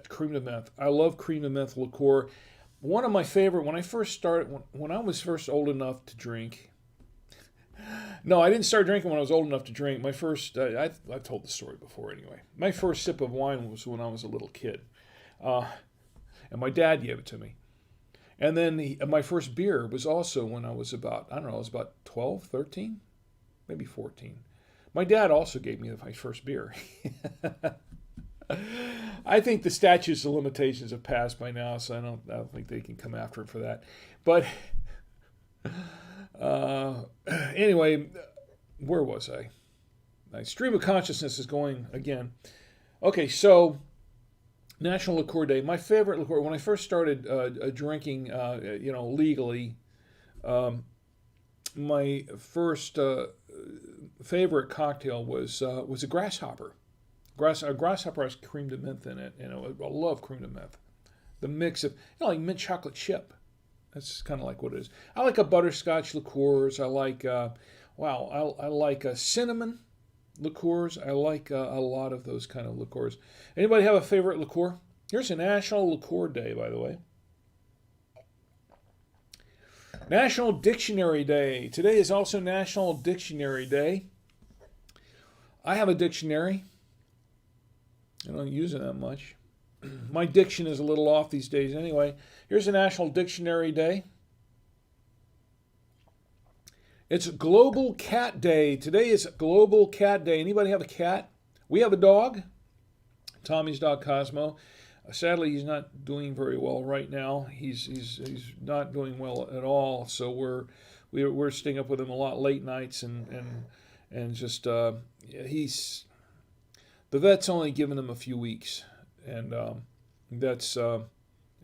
Speaker 1: cream de menthe. I love cream de menthe liqueur. One of my favorite, when I was first old enough to drink. No, I didn't start drinking when I was old enough to drink. My first, I've told the story before anyway. My first sip of wine was when I was a little kid. And my dad gave it to me. And then my first beer was also when I was about 12, 13, maybe 14. My dad also gave me my first beer. I think the statutes of limitations have passed by now, so I don't think they can come after it for that. But anyway, where was I? My stream of consciousness is going again. Okay, so National Liqueur Day. My favorite liqueur, when I first started drinking, legally, my first favorite cocktail was a grasshopper. A grasshopper has cream de menthe in it. I love cream de menthe. The mix of, like mint chocolate chip. That's kind of like what it is. I like a butterscotch liqueurs. I like, I like cinnamon liqueurs. I like a lot of those kind of liqueurs. Anybody have a favorite liqueur? Here's a National Liqueur Day, by the way. National Dictionary Day. Today is also National Dictionary Day. I have a dictionary. I don't use it that much. My diction is a little off these days anyway. Here's a National Dictionary Day. It's Global Cat Day. Today is Global Cat Day. Anybody have a cat? We have a dog. Tommy's dog Cosmo. Sadly, he's not doing very well right now. He's not doing well at all. So we're staying up with him a lot late nights and just he's the vet's only given him a few weeks, and that's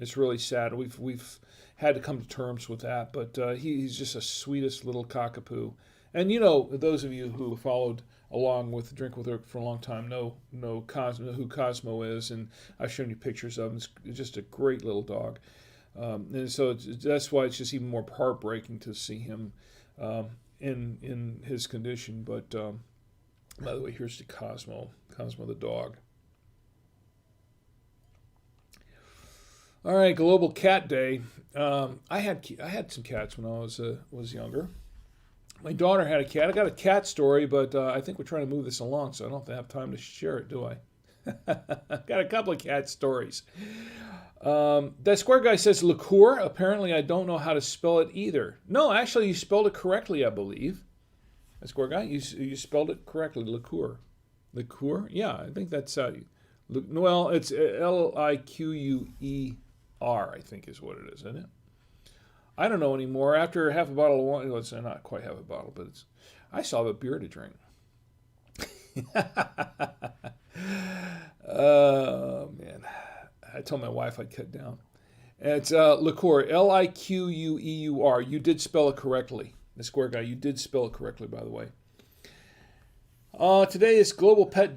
Speaker 1: it's really sad. We've had to come to terms with that, but he's just the sweetest little cockapoo. And those of you who followed along with Drink with Eric for a long time know who Cosmo is, and I've shown you pictures of him. It's just a great little dog, and so that's why it's just even more heartbreaking to see him in his condition. But by the way, here's the Cosmo the dog. All right, Global Cat Day. I had some cats when I was younger. My daughter had a cat. I got a cat story, but I think we're trying to move this along, so I don't have time to share it, do I? Got a couple of cat stories. That square guy says liqueur. Apparently, I don't know how to spell it either. No, actually, you spelled it correctly, I believe. That square guy, you spelled it correctly. Liqueur. Liqueur? Yeah, I think that's how you. Well, it's Liqueur, I think is what it is, isn't it? I don't know anymore. After half a bottle of wine, it's not quite half a bottle, but I still have a beer to drink. Oh, man. I told my wife I'd cut down. It's liqueur, Liqueur. You did spell it correctly. The square guy, you did spell it correctly, by the way. Today is Global Cat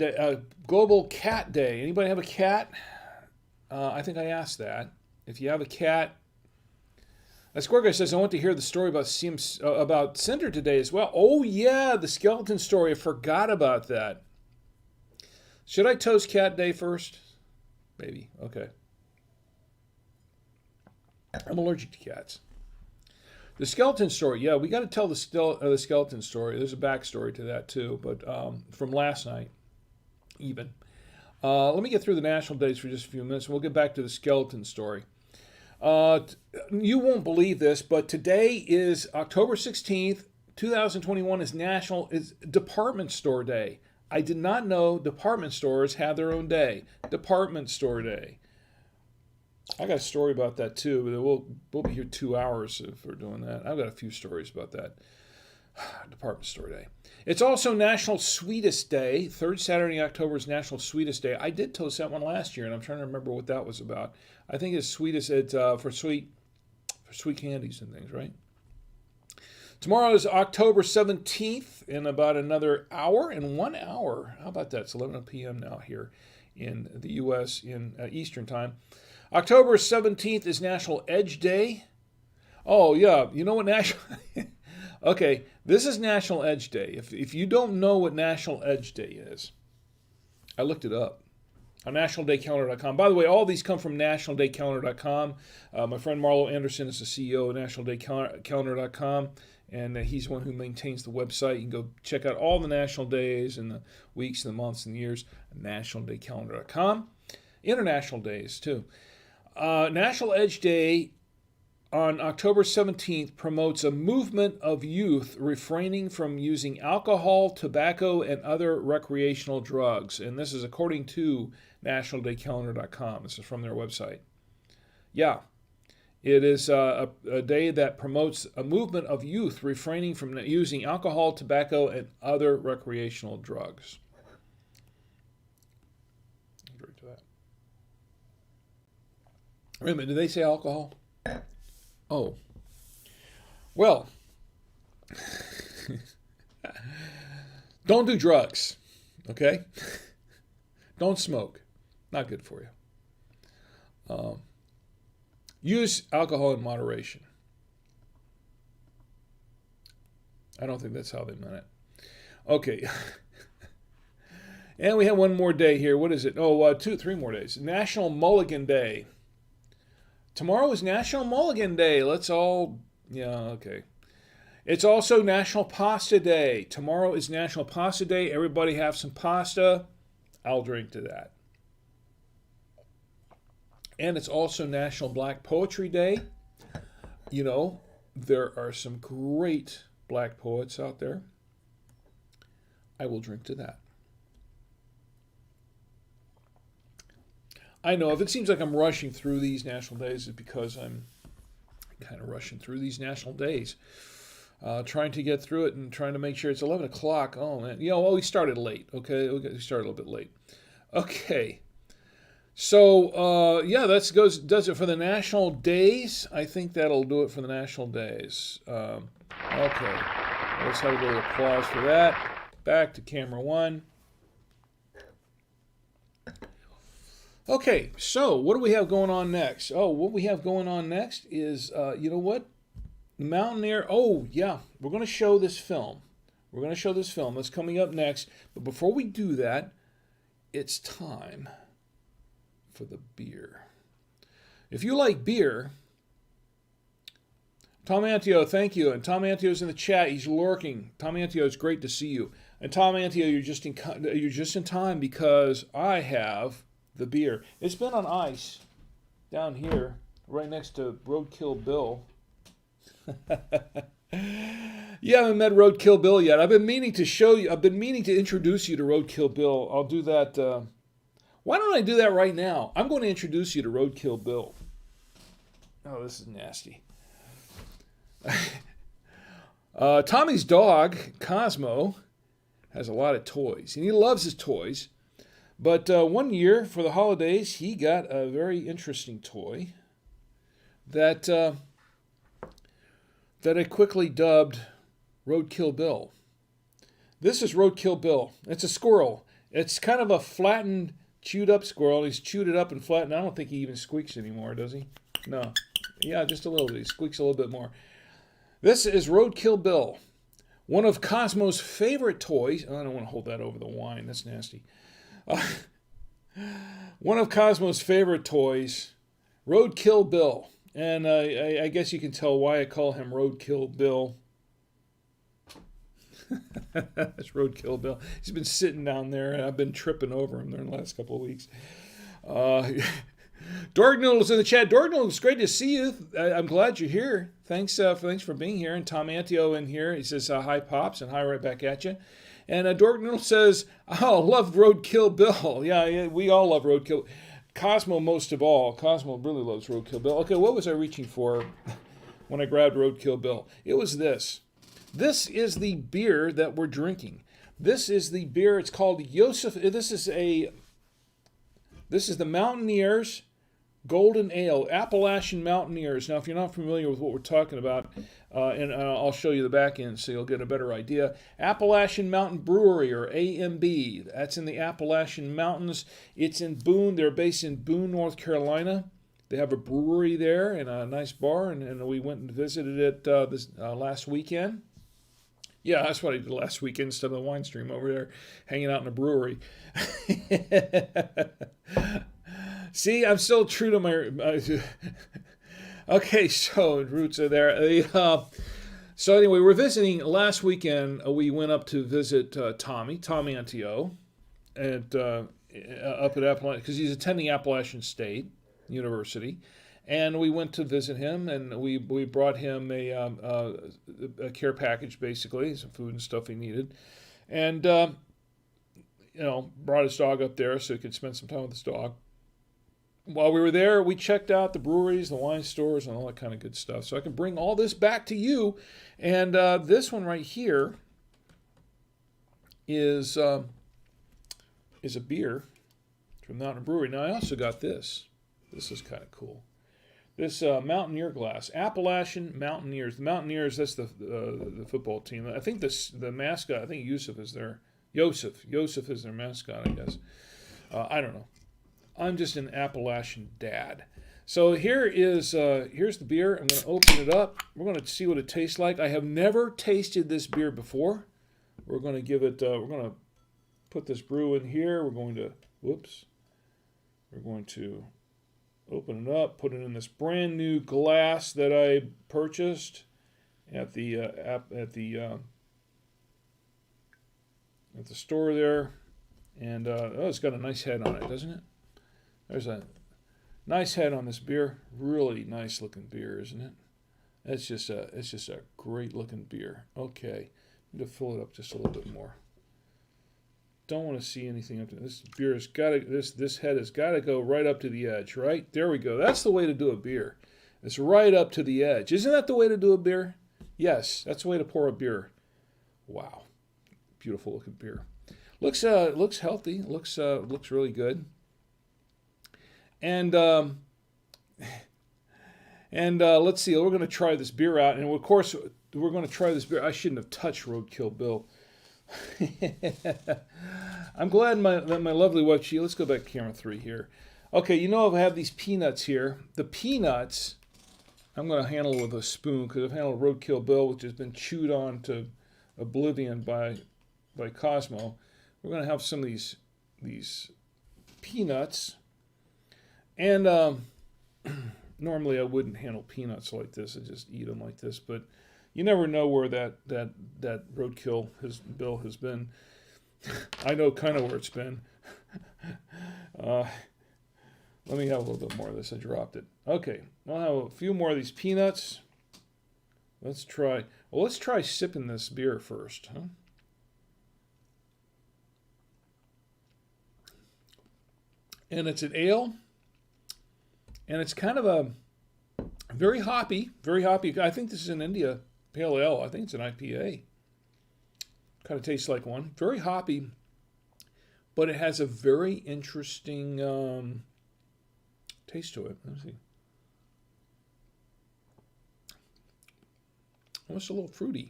Speaker 1: Day. Anybody have a cat? I think I asked that. If you have a cat, that square guy says, I want to hear the story about Cinder today as well. Oh, yeah, the skeleton story. I forgot about that. Should I toast Cat Day first? Maybe. Okay. I'm allergic to cats. The skeleton story. Yeah, we got to tell the skeleton story. There's a backstory to that, too, but from last night, even. Let me get through the national days for just a few minutes, and we'll get back to the skeleton story. You won't believe this, but today is October 16th, 2021 is Department Store Day. I did not know department stores have their own day. Department Store Day. I got a story about that too, but we'll be here 2 hours if we're doing that. I've got a few stories about that. Department Store Day. It's also National Sweetest Day. Third Saturday in October is National Sweetest Day. I did toast that one last year, and I'm trying to remember what that was about. I think it's sweetest. It's for sweet candies and things, right? Tomorrow is October 17th in about another hour. In 1 hour, how about that? It's 11 p.m. now here in the U.S. in Eastern Time. October 17th is National Edge Day. Oh yeah, you know what National? Okay, this is National Edge Day. If you don't know what National Edge Day is, I looked it up on nationaldaycalendar.com. By the way, all these come from nationaldaycalendar.com. My friend Marlo Anderson is the CEO of nationaldaycalendar.com, and he's the one who maintains the website. You can go check out all the national days and the weeks and the months and the years at nationaldaycalendar.com. International days, too. National Edge Day on October 17th promotes a movement of youth refraining from using alcohol, tobacco, and other recreational drugs. And this is according to nationaldaycalendar.com. This is from their website. Yeah. It is a day that promotes a movement of youth refraining from using alcohol, tobacco, and other recreational drugs. I'll drink to that. Wait a minute, did they say alcohol? Oh. Well, don't do drugs, okay? Don't smoke. Not good for you. Use alcohol in moderation. I don't think that's how they meant it. Okay. And we have one more day here. What is it? Oh, 3 more days. National Mulligan Day. Tomorrow is National Mulligan Day. Let's all, okay. It's also National Pasta Day. Tomorrow is National Pasta Day. Everybody have some pasta. I'll drink to that. And it's also National Black Poetry Day. You know, there are some great black poets out there. I will drink to that. I know if it seems like I'm rushing through these national days, it's because I'm kind of rushing through these national days. Trying to get through it and trying to make sure it's 11 o'clock. Oh, man. We started late, okay? We started a little bit late. Okay. So, does it for the national days. I think that'll do it for the national days. Okay. Let's have a little applause for that. Back to camera 1. Okay, so what do we have going on next? Oh, what we have going on next is, you know what? Mountaineer. Oh, yeah, we're going to show this film. That's coming up next. But before we do that, it's time for the beer. If you like beer, Tom Antio, thank you. And Tom Antio's in the chat. He's lurking. Tom Antio, it's great to see you. And Tom Antio, you're just in time because I have the beer. It's been on ice down here, right next to Roadkill Bill. Yeah, I haven't met Roadkill Bill yet. I've been meaning to introduce you to Roadkill Bill. I'll do that. Why don't I do that right now? I'm going to introduce you to Roadkill Bill. Oh, this is nasty. Tommy's dog, Cosmo, has a lot of toys, and he loves his toys. But one year, for the holidays, he got a very interesting toy that I quickly dubbed Roadkill Bill. This is Roadkill Bill. It's a squirrel. It's kind of a flattened, chewed up squirrel. He's chewed it up and flattened. I don't think he even squeaks anymore, does he? No. Yeah, just a little bit. He squeaks a little bit more. This is Roadkill Bill. One of Cosmo's favorite toys. Oh, I don't want to hold that over the wine. That's nasty. One of Cosmo's favorite toys, Roadkill Bill. And I guess you can tell why I call him Roadkill Bill. That's Roadkill Bill. He's been sitting down there, and I've been tripping over him there in the last couple of weeks. Dorg Noodle's in the chat. Dorg Noodle, it's great to see you. I'm glad you're here. Thanks for being here. And Tom Antio in here. He says, hi, Pops, and hi right back at you. And Dorg Noodle says, oh, love Roadkill Bill. Yeah, we all love Roadkill. Cosmo most of all. Cosmo really loves Roadkill Bill. Okay, what was I reaching for when I grabbed Roadkill Bill? It was this. This is the beer that we're drinking. This is the beer. It's called Yosef. This is the Mountaineers Golden Ale, Appalachian Mountaineers. Now, if you're not familiar with what we're talking about, and I'll show you the back end so you'll get a better idea. Appalachian Mountain Brewery, or AMB. That's in the Appalachian Mountains. It's in Boone. They're based in Boone, North Carolina. They have a brewery there and a nice bar, and we went and visited it this last weekend. Yeah, that's what I did last weekend instead of the wine stream over there, hanging out in a brewery. See, I'm still true to my... Okay, so roots are there. So anyway, we're visiting. Last weekend, we went up to visit Tom Antio, up at Appalachian, because he's attending Appalachian State University. And we went to visit him, and we brought him a care package, basically, some food and stuff he needed. And, brought his dog up there so he could spend some time with his dog. while we were there, we checked out the breweries, the wine stores, and all that kind of good stuff. So I can bring all this back to you. And this one right here is a beer from Mountaineer Brewery. Now I also got this. This is kind of cool. This Mountaineer glass, Appalachian Mountaineers. The Mountaineers, that's the football team. I think the mascot. I think Yusuf is their Yosef is their mascot, I guess. I don't know. I'm just an Appalachian dad. So here's the beer. I'm going to open it up. We're going to see what it tastes like. I have never tasted this beer before. We're going to give it. We're going to put this brew in here. We're going to. Whoops. We're going to open it up. Put it in this brand new glass that I purchased at the store there, and it's got a nice head on it, doesn't it? There's a nice head on this beer. Really nice looking beer, isn't it? It's just a great looking beer. Okay, I'm gonna fill it up just a little bit more. Don't want to see anything up to this beer. Has got to this head has got to go right up to the edge. Right there we go. That's the way to do a beer. It's right up to the edge. Isn't that the way to do a beer? Yes, that's the way to pour a beer. Wow, beautiful looking beer. Looks healthy. Looks really good. And let's see. We're going to try this beer out, and of course we're going to try this beer. I shouldn't have touched Roadkill Bill. I'm glad that my lovely wife. Let's go back to camera 3 here. Okay, you know I have these peanuts here. The peanuts I'm going to handle with a spoon because I've handled Roadkill Bill, which has been chewed on to oblivion by Cosmo. We're going to have some of these peanuts. And normally I wouldn't handle peanuts like this. I just eat them like this. But you never know where that Roadkill Bill has been. I know kind of where it's been. Let me have a little bit more of this. I dropped it. Okay, I'll have a few more of these peanuts. Let's try sipping this beer first, huh? And it's an ale, and it's kind of a very hoppy, very hoppy. I think this is an India Pale Ale. I think it's an IPA. Kind of tastes like one. Very hoppy, but it has a very interesting taste to it. Let's see. Almost a little fruity.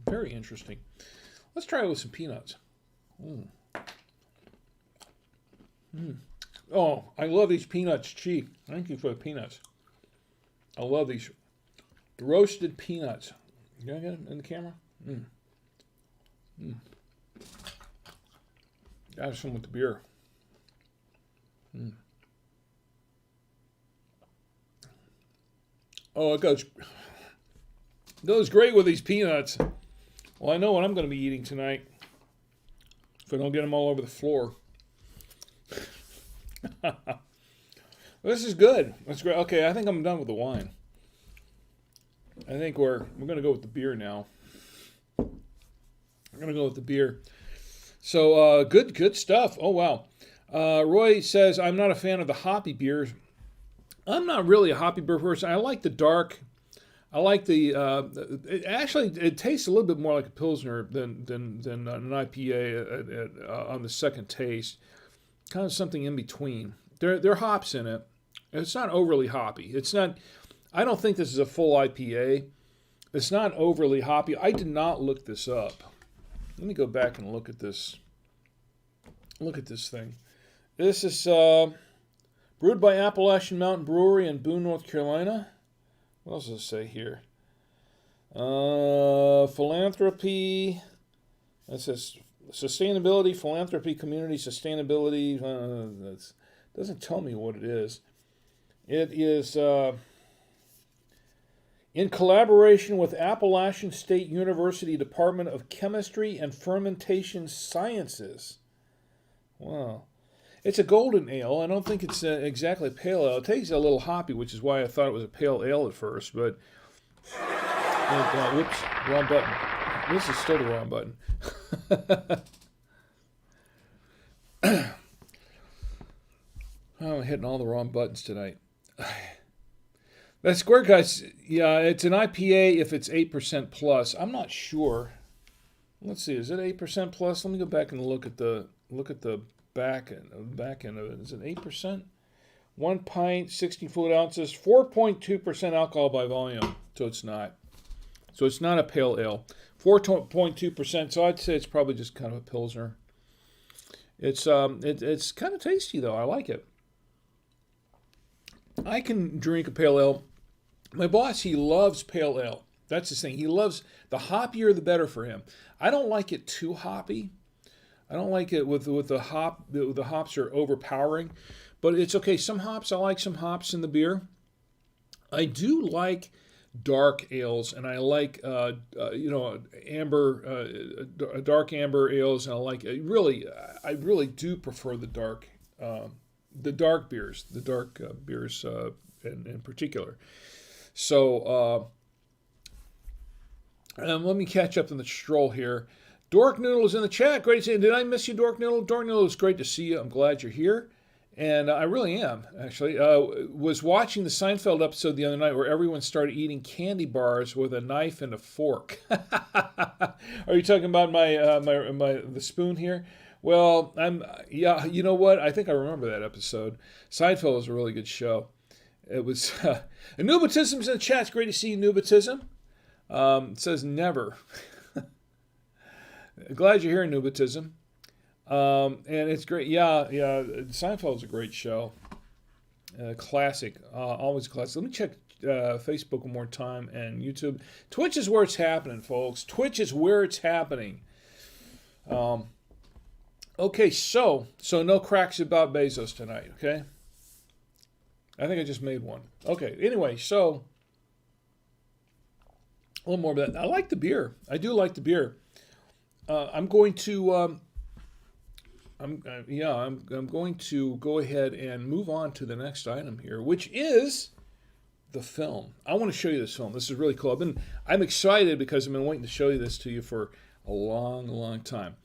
Speaker 1: Very interesting. Let's try it with some peanuts. Oh, I love these peanuts, Chief. Thank you for the peanuts. I love these roasted peanuts. You gonna get them in the camera? Got some with the beer. Oh, it goes great with these peanuts. Well, I know what I'm going to be eating tonight if I don't get them all over the floor. This is good. That's great. Okay, I think I'm done with the wine. I think we're going to go with the beer now. We're going to go with the beer. So good stuff. Oh wow. Roy says I'm not a fan of the hoppy beers. I'm not really a hoppy beer person. I like the dark. I like the. It tastes a little bit more like a Pilsner than an IPA on the second taste. Kind of something in between. There are hops in it. It's not overly hoppy. It's not. I don't think this is a full IPA. It's not overly hoppy. I did not look this up. Let me go back and look at this. Look at this thing. This is brewed by Appalachian Mountain Brewery in Boone, North Carolina. What else does it say here? Philanthropy. It says sustainability, philanthropy, community sustainability. That doesn't tell me what it is. It is in collaboration with Appalachian State University Department of Chemistry and Fermentation Sciences. Wow. It's a golden ale. I don't think it's exactly a pale ale. It tastes a little hoppy, which is why I thought it was a pale ale at first. But, whoops, wrong button. This is still the wrong button. hitting all the wrong buttons tonight. That Square Guys, yeah, it's an IPA if it's 8% plus. I'm not sure. Let's see, is it 8% plus? Let me go back and look at the back end of it. Is it 8%? 1 pint, 60 fluid ounces, 4.2% alcohol by volume. So it's not. So it's not a pale ale. 4.2%. So I'd say it's probably just kind of a pilsner. It's kind of tasty though. I like it. I can drink a pale ale. My boss, he loves pale ale. That's his thing. He loves the hoppier the better for him. I don't like it too hoppy. I don't like it with the hop. The hops are overpowering, but it's okay. Some hops, I like some hops in the beer. I do like dark ales, and I like amber, dark amber ales, and I like I really do prefer the dark beers, in particular. So let me catch up on the stroll here. Dork Noodle is in the chat. Great to see you. Did I miss you, Dork Noodle? Dork Noodle, it's great to see you. I'm glad you're here. And I really am, actually. Was watching the Seinfeld episode the other night where everyone started eating candy bars with a knife and a fork. Are you talking about the spoon here? Well, you know what? I think I remember that episode. Seinfeld was a really good show. It was, Anubatism's in the chat. It's great to see you, Anubatism. It says never. Glad you're here, Nubatism. And it's great. Yeah. Seinfeld's a great show. Classic. Always classic. Let me check Facebook one more time and YouTube. Twitch is where it's happening, folks. Twitch is where it's happening. Okay, so no cracks about Bezos tonight, okay? I think I just made one. Okay, anyway, so a little more about that. I like the beer. I do like the beer. I'm going to go ahead and move on to the next item here, which is the film. I want to show you this film. This is really cool. I'm excited because I've been waiting to show you this to you for a long, long time.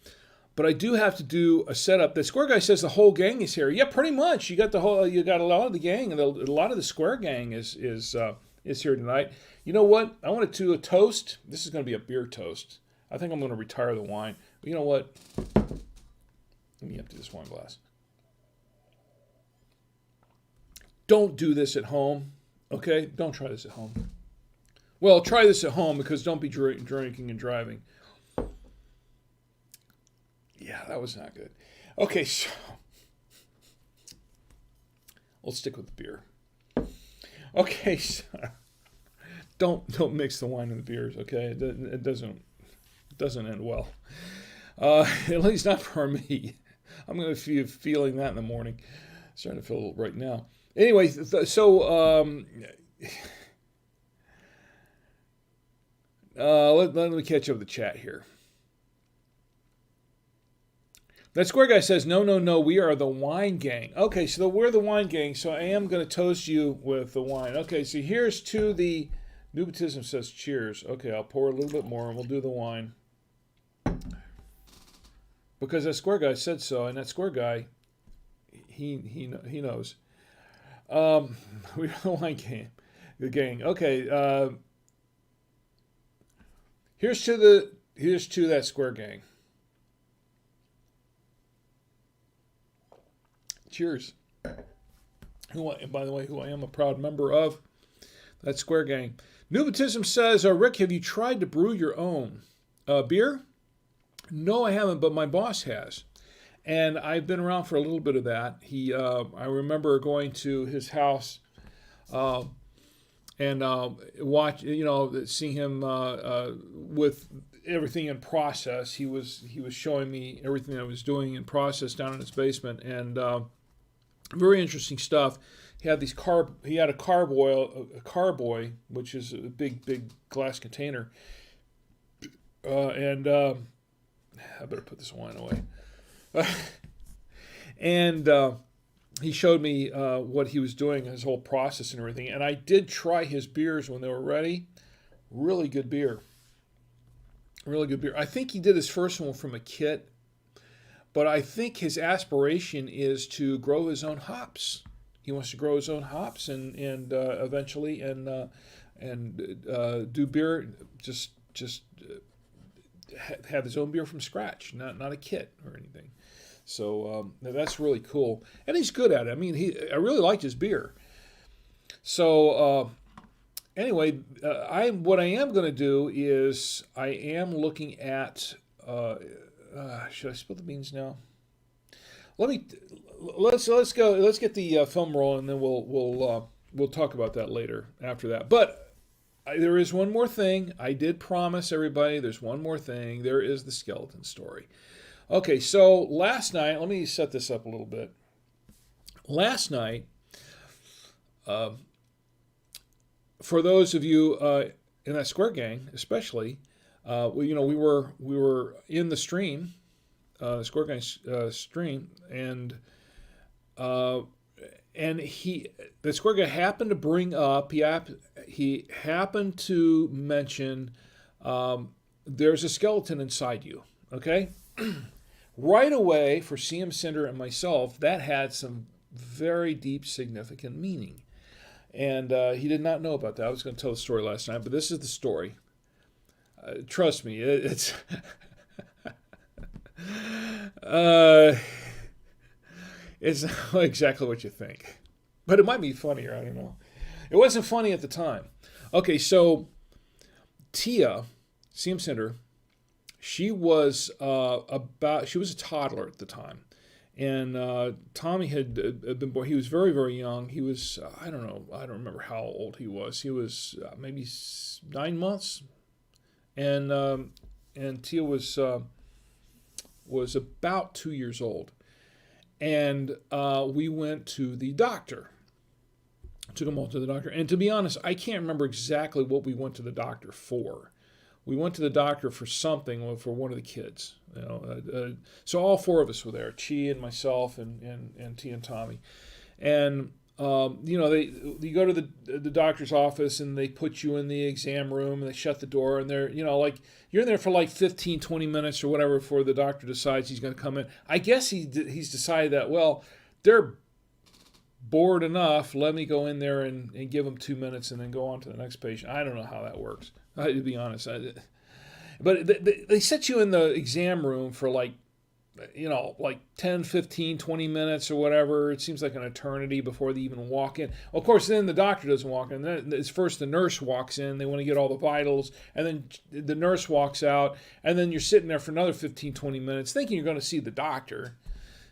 Speaker 1: But I do have to do a setup. The Square Guy says the whole gang is here. Yeah, pretty much. You got a lot of the gang, and a lot of the Square gang is here tonight. You know what? I want to do a toast. This is going to be a beer toast. I think I'm going to retire the wine. But you know what? Let me empty this wine glass. Don't do this at home, okay? Don't try this at home. Well, try this at home because don't be drinking and driving. Yeah, that was not good. Okay, so let's stick with the beer. Okay, so don't mix the wine and the beers, okay? It doesn't end well. At least not for me. I'm going to be feeling that in the morning. Starting to feel it right now. Anyway, let me catch up with the chat here. That Square Guy says, no, we are the wine gang. Okay, so we're the wine gang, so I am going to toast you with the wine. Okay, so here's to the... Nubatism says cheers. Okay, I'll pour a little bit more and we'll do the wine. Because that Square Guy said so, and that Square Guy, he knows. We're the wine gang. The gang. Okay, here's to that Square Gang. Cheers. By the way, who I am a proud member of, that Square Gang. Nubatism says, Rick, have you tried to brew your own beer? No, I haven't, but my boss has. And I've been around for a little bit of that. I remember going to his house and seeing him with everything in process. He was showing me everything I was doing in process down in his basement, and very interesting stuff. He had a carboy, which is a big glass container, and I better put this wine away. And he showed me what he was doing, his whole process and everything. And I did try his beers when they were ready. Really good beer. Really good beer. I think he did his first one from a kit, but I think his aspiration is to grow his own hops. He wants to grow his own hops and eventually do beer. Just have his own beer from scratch, not a kit or anything. So that's really cool, and he's good at it. I mean, I really liked his beer. So anyway, what I am going to do is I am looking at. Should I spill the beans now? Let's go. Let's get the film rolling, and then we'll talk about that later after that. But there is one more thing. I did promise everybody there's one more thing. There is the skeleton story. Okay, so last night, let me set this up a little bit. Last night, for those of you in that Square Gang, especially, we were in the stream, Square Gang stream, and the Square Gang happened to bring up, he happened to mention, there's a skeleton inside you. Okay, right away for CM Cinder and myself, that had some very deep, significant meaning. And he did not know about that. I was going to tell the story last night, but this is the story. Trust me, it's it's not exactly what you think. But it might be funnier, I don't know. It wasn't funny at the time. Okay, so Tia, CM Cinder, she was she was a toddler at the time. And Tommy had been born. He was very, very young. He was, I don't remember how old he was. He was maybe 9 months. And Tia was about 2 years old. And we went to the doctor. Took them all to the doctor. And to be honest, I can't remember exactly what we went to the doctor for. We went to the doctor for something, for one of the kids. So all four of us were there, Chi and myself and T and Tommy. And, you go to the doctor's office and they put you in the exam room and they shut the door and they're, you're in there for like 15, 20 minutes or whatever before the doctor decides he's going to come in. I guess he's decided that, well, they're bored enough, let me go in there and give them 2 minutes and then go on to the next patient. I don't know how that works. To be honest, but they set you in the exam room for like 10, 15, 20 minutes or whatever. It seems like an eternity before they even walk in. Of course, then the doctor doesn't walk in. Then it's first the nurse walks in. They want to get all the vitals. And then the nurse walks out. And then you're sitting there for another 15, 20 minutes thinking you're going to see the doctor,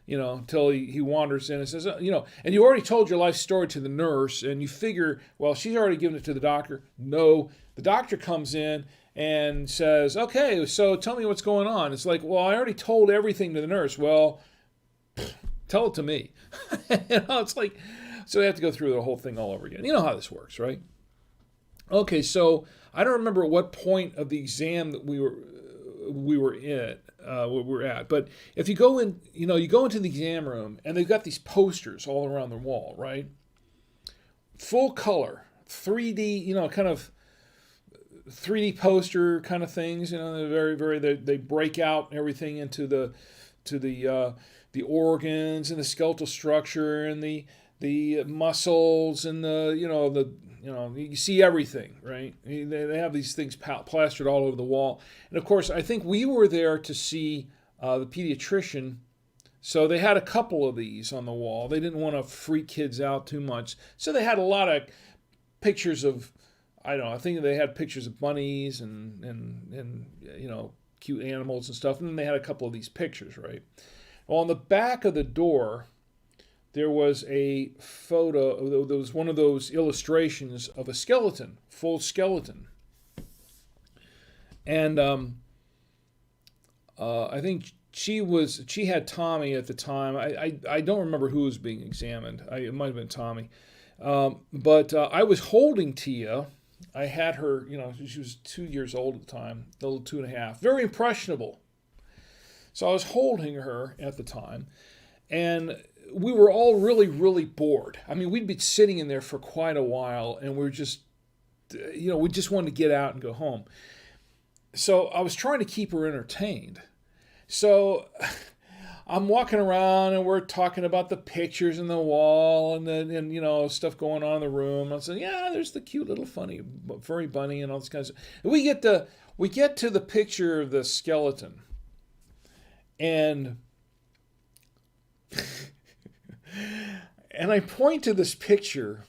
Speaker 1: until he wanders in and says, and you already told your life story to the nurse. And you figure, well, she's already given it to the doctor. No. The doctor comes in and says, okay, so tell me what's going on. It's like, well, I already told everything to the nurse. Well, tell it to me. It's like, so they have to go through the whole thing all over again. You know how this works, right? Okay, so I don't remember at what point of the exam that we were at. But if you go in, you go into the exam room and they've got these posters all around the wall, right? Full color, 3D, kind of 3D poster kind of things, they're very, very. They break out everything into the organs and the skeletal structure and the muscles and you see everything, right? They have these things plastered all over the wall, and of course, I think we were there to see the pediatrician, so they had a couple of these on the wall. They didn't want to freak kids out too much, so they had a lot of pictures of. I think they had pictures of bunnies and cute animals and stuff. And then they had a couple of these pictures, right? Well, on the back of the door, there was a photo. There was one of those illustrations of a skeleton, full skeleton. And I think she had Tommy at the time. I don't remember who was being examined. It might have been Tommy. But I was holding Tia. I had her, she was 2 years old at the time, a little 2.5, very impressionable. So I was holding her at the time, and we were all really, really bored. I mean, we'd been sitting in there for quite a while, and we were just, we just wanted to get out and go home. So I was trying to keep her entertained. So I'm walking around and we're talking about the pictures in the wall and you know, stuff going on in the room. I said, yeah, there's the cute little funny furry bunny and all this kind of stuff. And we get to the picture of the skeleton, and and I point to this picture,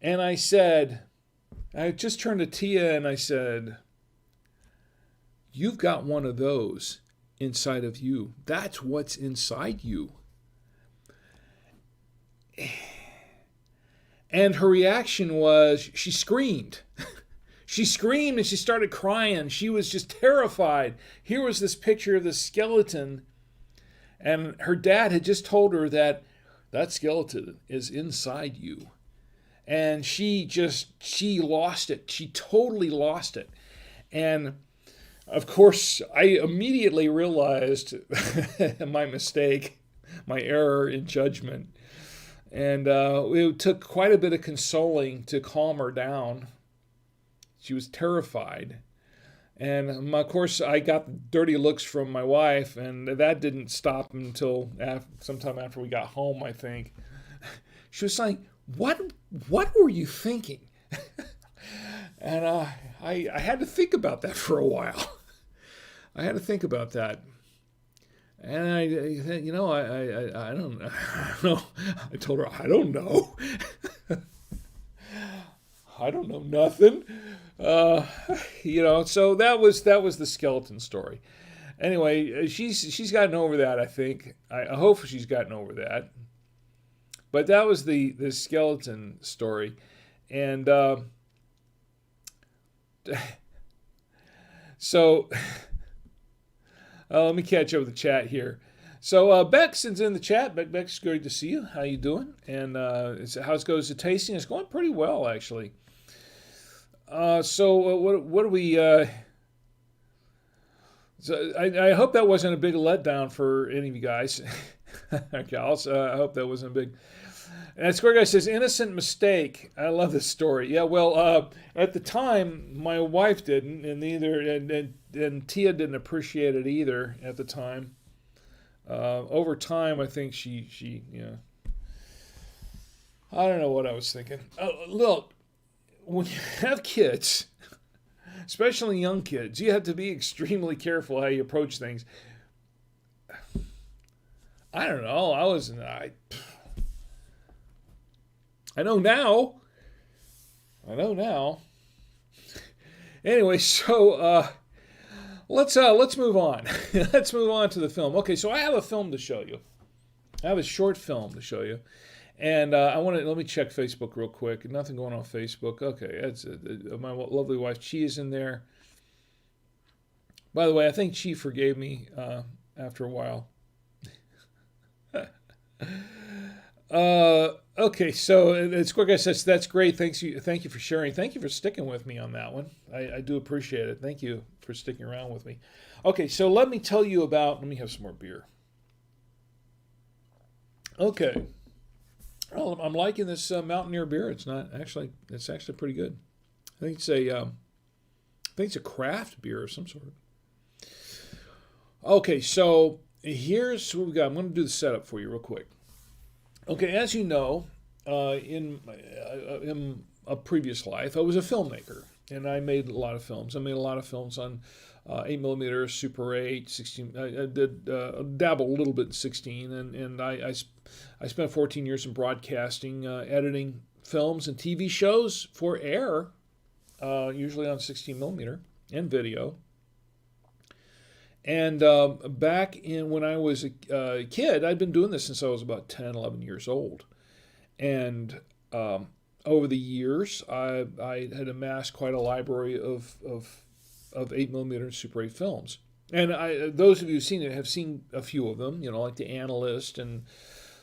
Speaker 1: and I just turned to Tia and I said, "You've got one of those inside of you. That's what's inside you." And her reaction was she screamed. She screamed and she started crying. She was just terrified. Here was this picture of the skeleton, and her dad had just told her that skeleton is inside you. And she lost it. She totally lost it. And of course, I immediately realized my mistake, my error in judgment. And it took quite a bit of consoling to calm her down. She was terrified. And of course, I got dirty looks from my wife, and that didn't stop until sometime after we got home, I think. She was like, what were you thinking? And I had to think about that for a while. I had to think about that. And I don't know. I told her, I don't know. I don't know nothing. So that was the skeleton story. Anyway, she's gotten over that, I think. I hope she's gotten over that. But that was the skeleton story. And so let me catch up with the chat here. So Bex is in the chat. Bex, great to see you. How you doing? And how goes the tasting? It's going pretty well, actually. So what do we... So I hope that wasn't a big letdown for any of you guys. Gals. I hope that wasn't a big... And Square Guy says, innocent mistake. I love this story. Yeah, well, at the time, my wife didn't, and Tia didn't appreciate it either at the time. Over time, I think she I don't know what I was thinking. Look, when you have kids, especially young kids, you have to be extremely careful how you approach things. I don't know. I know now. Anyway, so let's move on. Let's move on to the film. Okay, so I have a film to show you. I have a short film to show you, and let me check Facebook real quick. Nothing going on Facebook. Okay, that's my lovely wife. Chi is in there. By the way, I think Chi forgave me after a while. Okay, so Square Guy says, that's great. Thank you for sharing. Thank you for sticking with me on that one. I do appreciate it. Thank you for sticking around with me. Okay, so let me tell you about, let me have some more beer. Okay. Well, I'm liking this Mountaineer Beer. It's actually pretty good. I think it's a craft beer of some sort. Okay, so here's what we got. I'm going to do the setup for you real quick. Okay, as you know, in a previous life, I was a filmmaker, and I made a lot of films. I made a lot of films on 8mm, Super 8, 16. I did dabble a little bit in 16, and I spent 14 years in broadcasting, editing films and TV shows for air, usually on 16mm and video. And back when I was a kid, I'd been doing this since I was about 10, 11 years old. And over the years, I had amassed quite a library of 8mm and Super 8 films. And those of you who've seen it have seen a few of them, like The Analyst and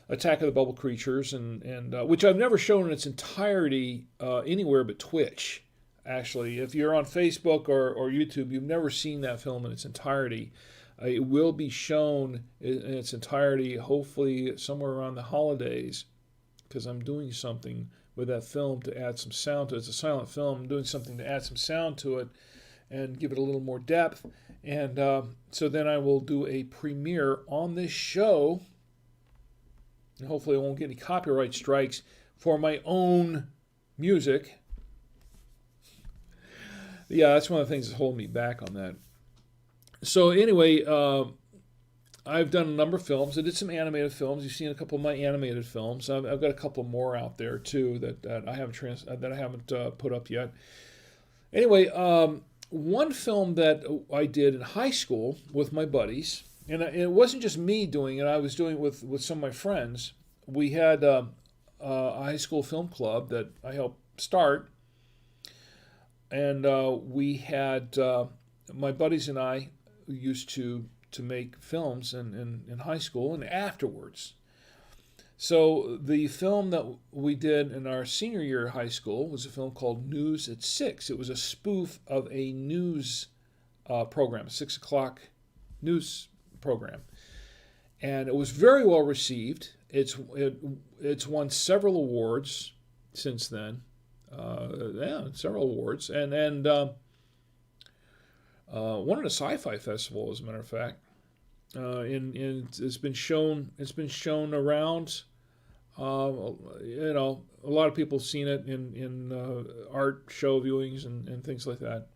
Speaker 1: Attack of the Bubble Creatures, and which I've never shown in its entirety anywhere but Twitch. Actually, if you're on Facebook or YouTube, you've never seen that film in its entirety. It will be shown in its entirety, hopefully somewhere around the holidays, because I'm doing something with that film to add some sound to it. It's a silent film. I'm doing something to add some sound to it, and give it a little more depth. And so then I will do a premiere on this show. And hopefully I won't get any copyright strikes for my own music. Yeah, that's one of the things that's holding me back on that. So anyway, I've done a number of films. I did some animated films. You've seen a couple of my animated films. I've got a couple more out there too that I haven't put up yet. Anyway, one film that I did in high school with my buddies, and it wasn't just me doing it. I was doing it with some of my friends. We had a high school film club that I helped start, and we had my buddies and I used to make films in high school and afterwards. So the film that we did in our senior year of high school was a film called News at 6. It was a spoof of a news program, a 6 o'clock news program. And it was very well received. It's won several awards since then. Several awards. And won at a sci-fi festival, as a matter of fact. It's been shown around. A lot of people have seen it in art show viewings and things like that.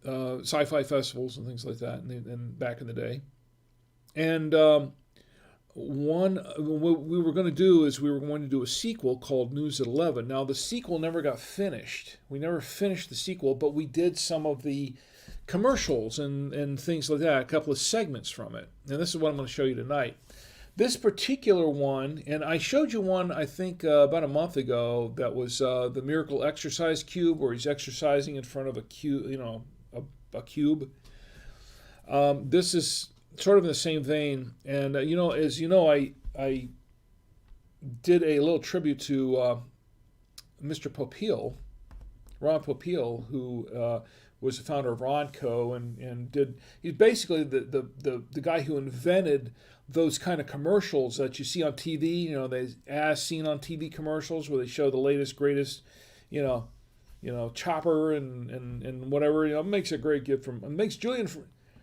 Speaker 1: Sci-fi festivals and things like that, and back in the day. And what we were going to do is we were going to do a sequel called News at 11. Now, the sequel never got finished. We never finished the sequel, but we did some of the commercials and things like that, a couple of segments from it. And this is what I'm going to show you tonight. This particular one, and I showed you one, I think, about a month ago, that was the Miracle Exercise Cube, where he's exercising in front of a cube, a cube. This is sort of in the same vein, and as you know, I did a little tribute to Mr. Popeil, Ron Popeil, who was the founder of Ronco, and he's basically the guy who invented those kind of commercials that you see on TV. They as seen on TV commercials where they show the latest, greatest, chopper and whatever. It makes a great gift from. It makes Julian.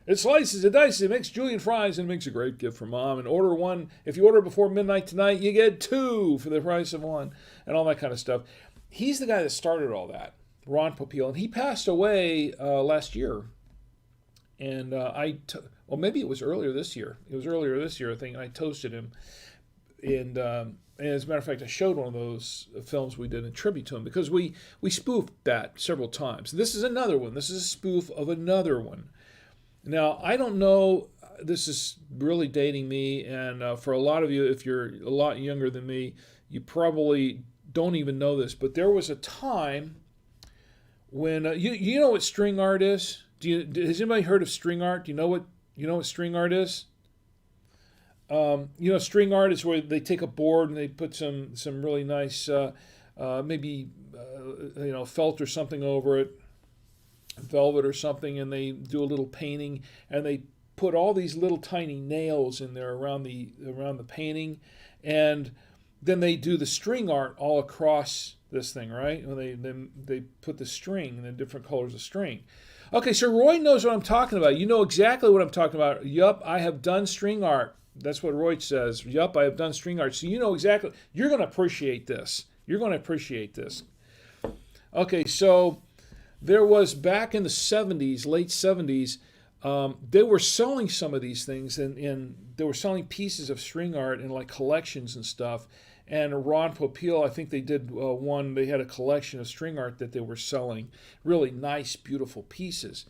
Speaker 1: It slices, it dices, it makes Julian fries, and it makes a great gift for Mom. And order one. If you order before midnight tonight, you get 2 for the price of 1, and all that kind of stuff. He's the guy that started all that, Ron Popeil, and he passed away last year. And maybe it was earlier this year. It was earlier this year, I think, and I toasted him. And as a matter of fact, I showed one of those films we did in tribute to him, because we spoofed that several times. This is another one. This is a spoof of another one. Now, I don't know, this is really dating me, and for a lot of you, if you're a lot younger than me, you probably don't even know this, but there was a time when, you know what string art is? Has anybody heard of string art? Do you know what string art is? String art is where they take a board and they put some really nice, maybe felt or something over it, velvet or something, and they do a little painting, and they put all these little tiny nails in there around the painting, and then they do the string art all across this thing, right? And they put the string, the different colors of string. Okay, so Roy knows what I'm talking about. You know exactly what I'm talking about. Yup, I have done string art. That's what Roy says. Yup, I have done string art. So you know exactly. You're going to appreciate this. Okay, so there was, back in the 70s, late 70s, they were selling some of these things, and they were selling pieces of string art in like collections and stuff. And Ron Popeil, I think they did one, they had a collection of string art that they were selling, really nice, beautiful pieces.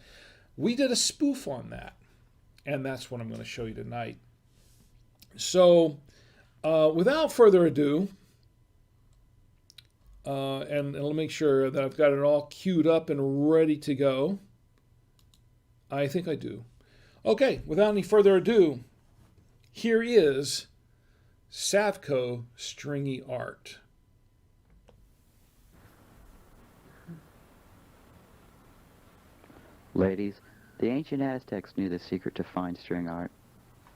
Speaker 1: We did a spoof on that, and that's what I'm going to show you tonight. So, without further ado, and let me make sure that I've got it all queued up and ready to go. I think I do. Okay, without any further ado, here is Savco Stringy Art.
Speaker 2: Ladies, the ancient Aztecs knew the secret to fine string art.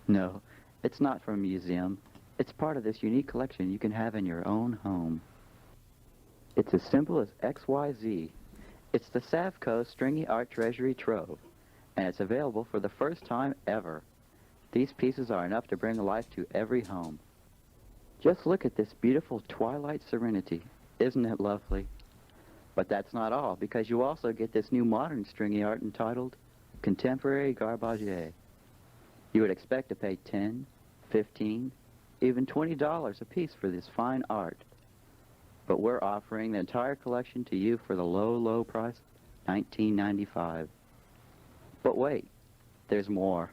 Speaker 2: No, it's not from a museum. It's part of this unique collection you can have in your own home. It's as simple as XYZ. It's the Savco Stringy Art Treasury Trove, and it's available for the first time ever. These pieces are enough to bring life to every home. Just look at this beautiful twilight serenity. Isn't it lovely? But that's not all, because you also get this new modern stringy art entitled Contemporary Garbage. You would expect to pay $10, $15, even $20 a piece for this fine art. But we're offering the entire collection to you for the low, low price of $19.95. But wait, there's more.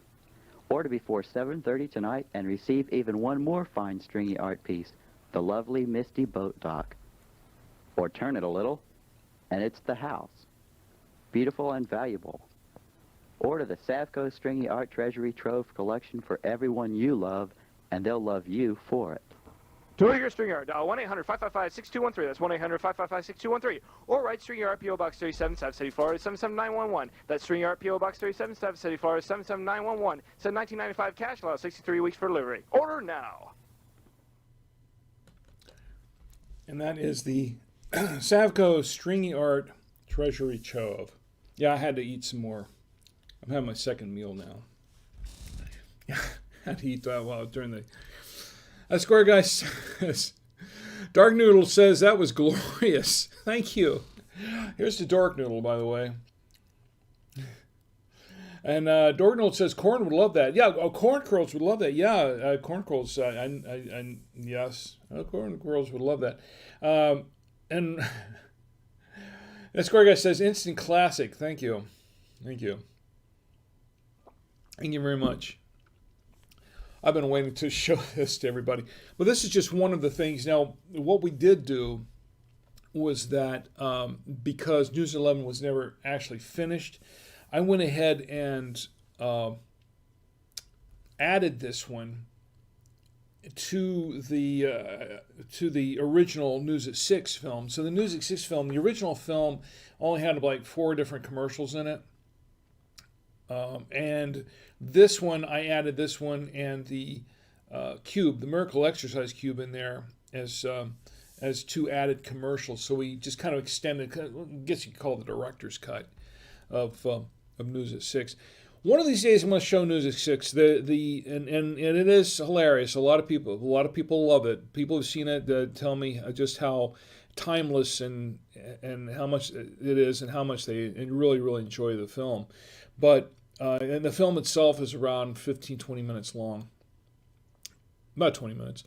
Speaker 2: Order before 7:30 tonight and receive even one more fine stringy art piece, the lovely Misty Boat Dock. Or turn it a little, and it's the house. Beautiful and valuable. Order the Savco Stringy Art Treasury Trove collection for everyone you love, and they'll love you for it.
Speaker 3: To order your string art, dial 1-800-555-6213. That's 1-800-555-6213. Or write String Art P.O. Box 37, Sav City, Florida 77911. That's String Art P.O. Box 37, Sav City, Florida 77911. Said $19.95 cash, allows 63 weeks for delivery. Order now.
Speaker 1: And that is the Savco Stringy Art Treasury Trove. Yeah, I had to eat some more. I'm having my second meal now. Yeah, I had to eat that while during the... Square Guy says, Dark Noodle says, that was glorious. Thank you. Here's the Dark Noodle, by the way. And Dark Noodle says, Corn would love that. Yeah, Corn Curls would love that. Yeah, Corn Curls, yes. Corn Curls would love that. And Square Guy says, instant classic. Thank you. Thank you. Thank you very much. I've been waiting to show this to everybody. But this is just one of the things. Now, what we did do was that because News 11 was never actually finished, I went ahead and added this one to the original News at 6 film. So the News at 6 film, the original film, only had like 4 different commercials in it. And this one, I added this one and the cube, the Miracle Exercise Cube in there as 2 added commercials. So we just kind of extended, I guess you could call it the director's cut of News at 6. One of these days I'm going to show News at 6. And it is hilarious. A lot of people love it. People who've seen it tell me just how timeless and how much it is and how much they really, really enjoy the film. But and the film itself is around 15, 20 minutes long. About 20 minutes.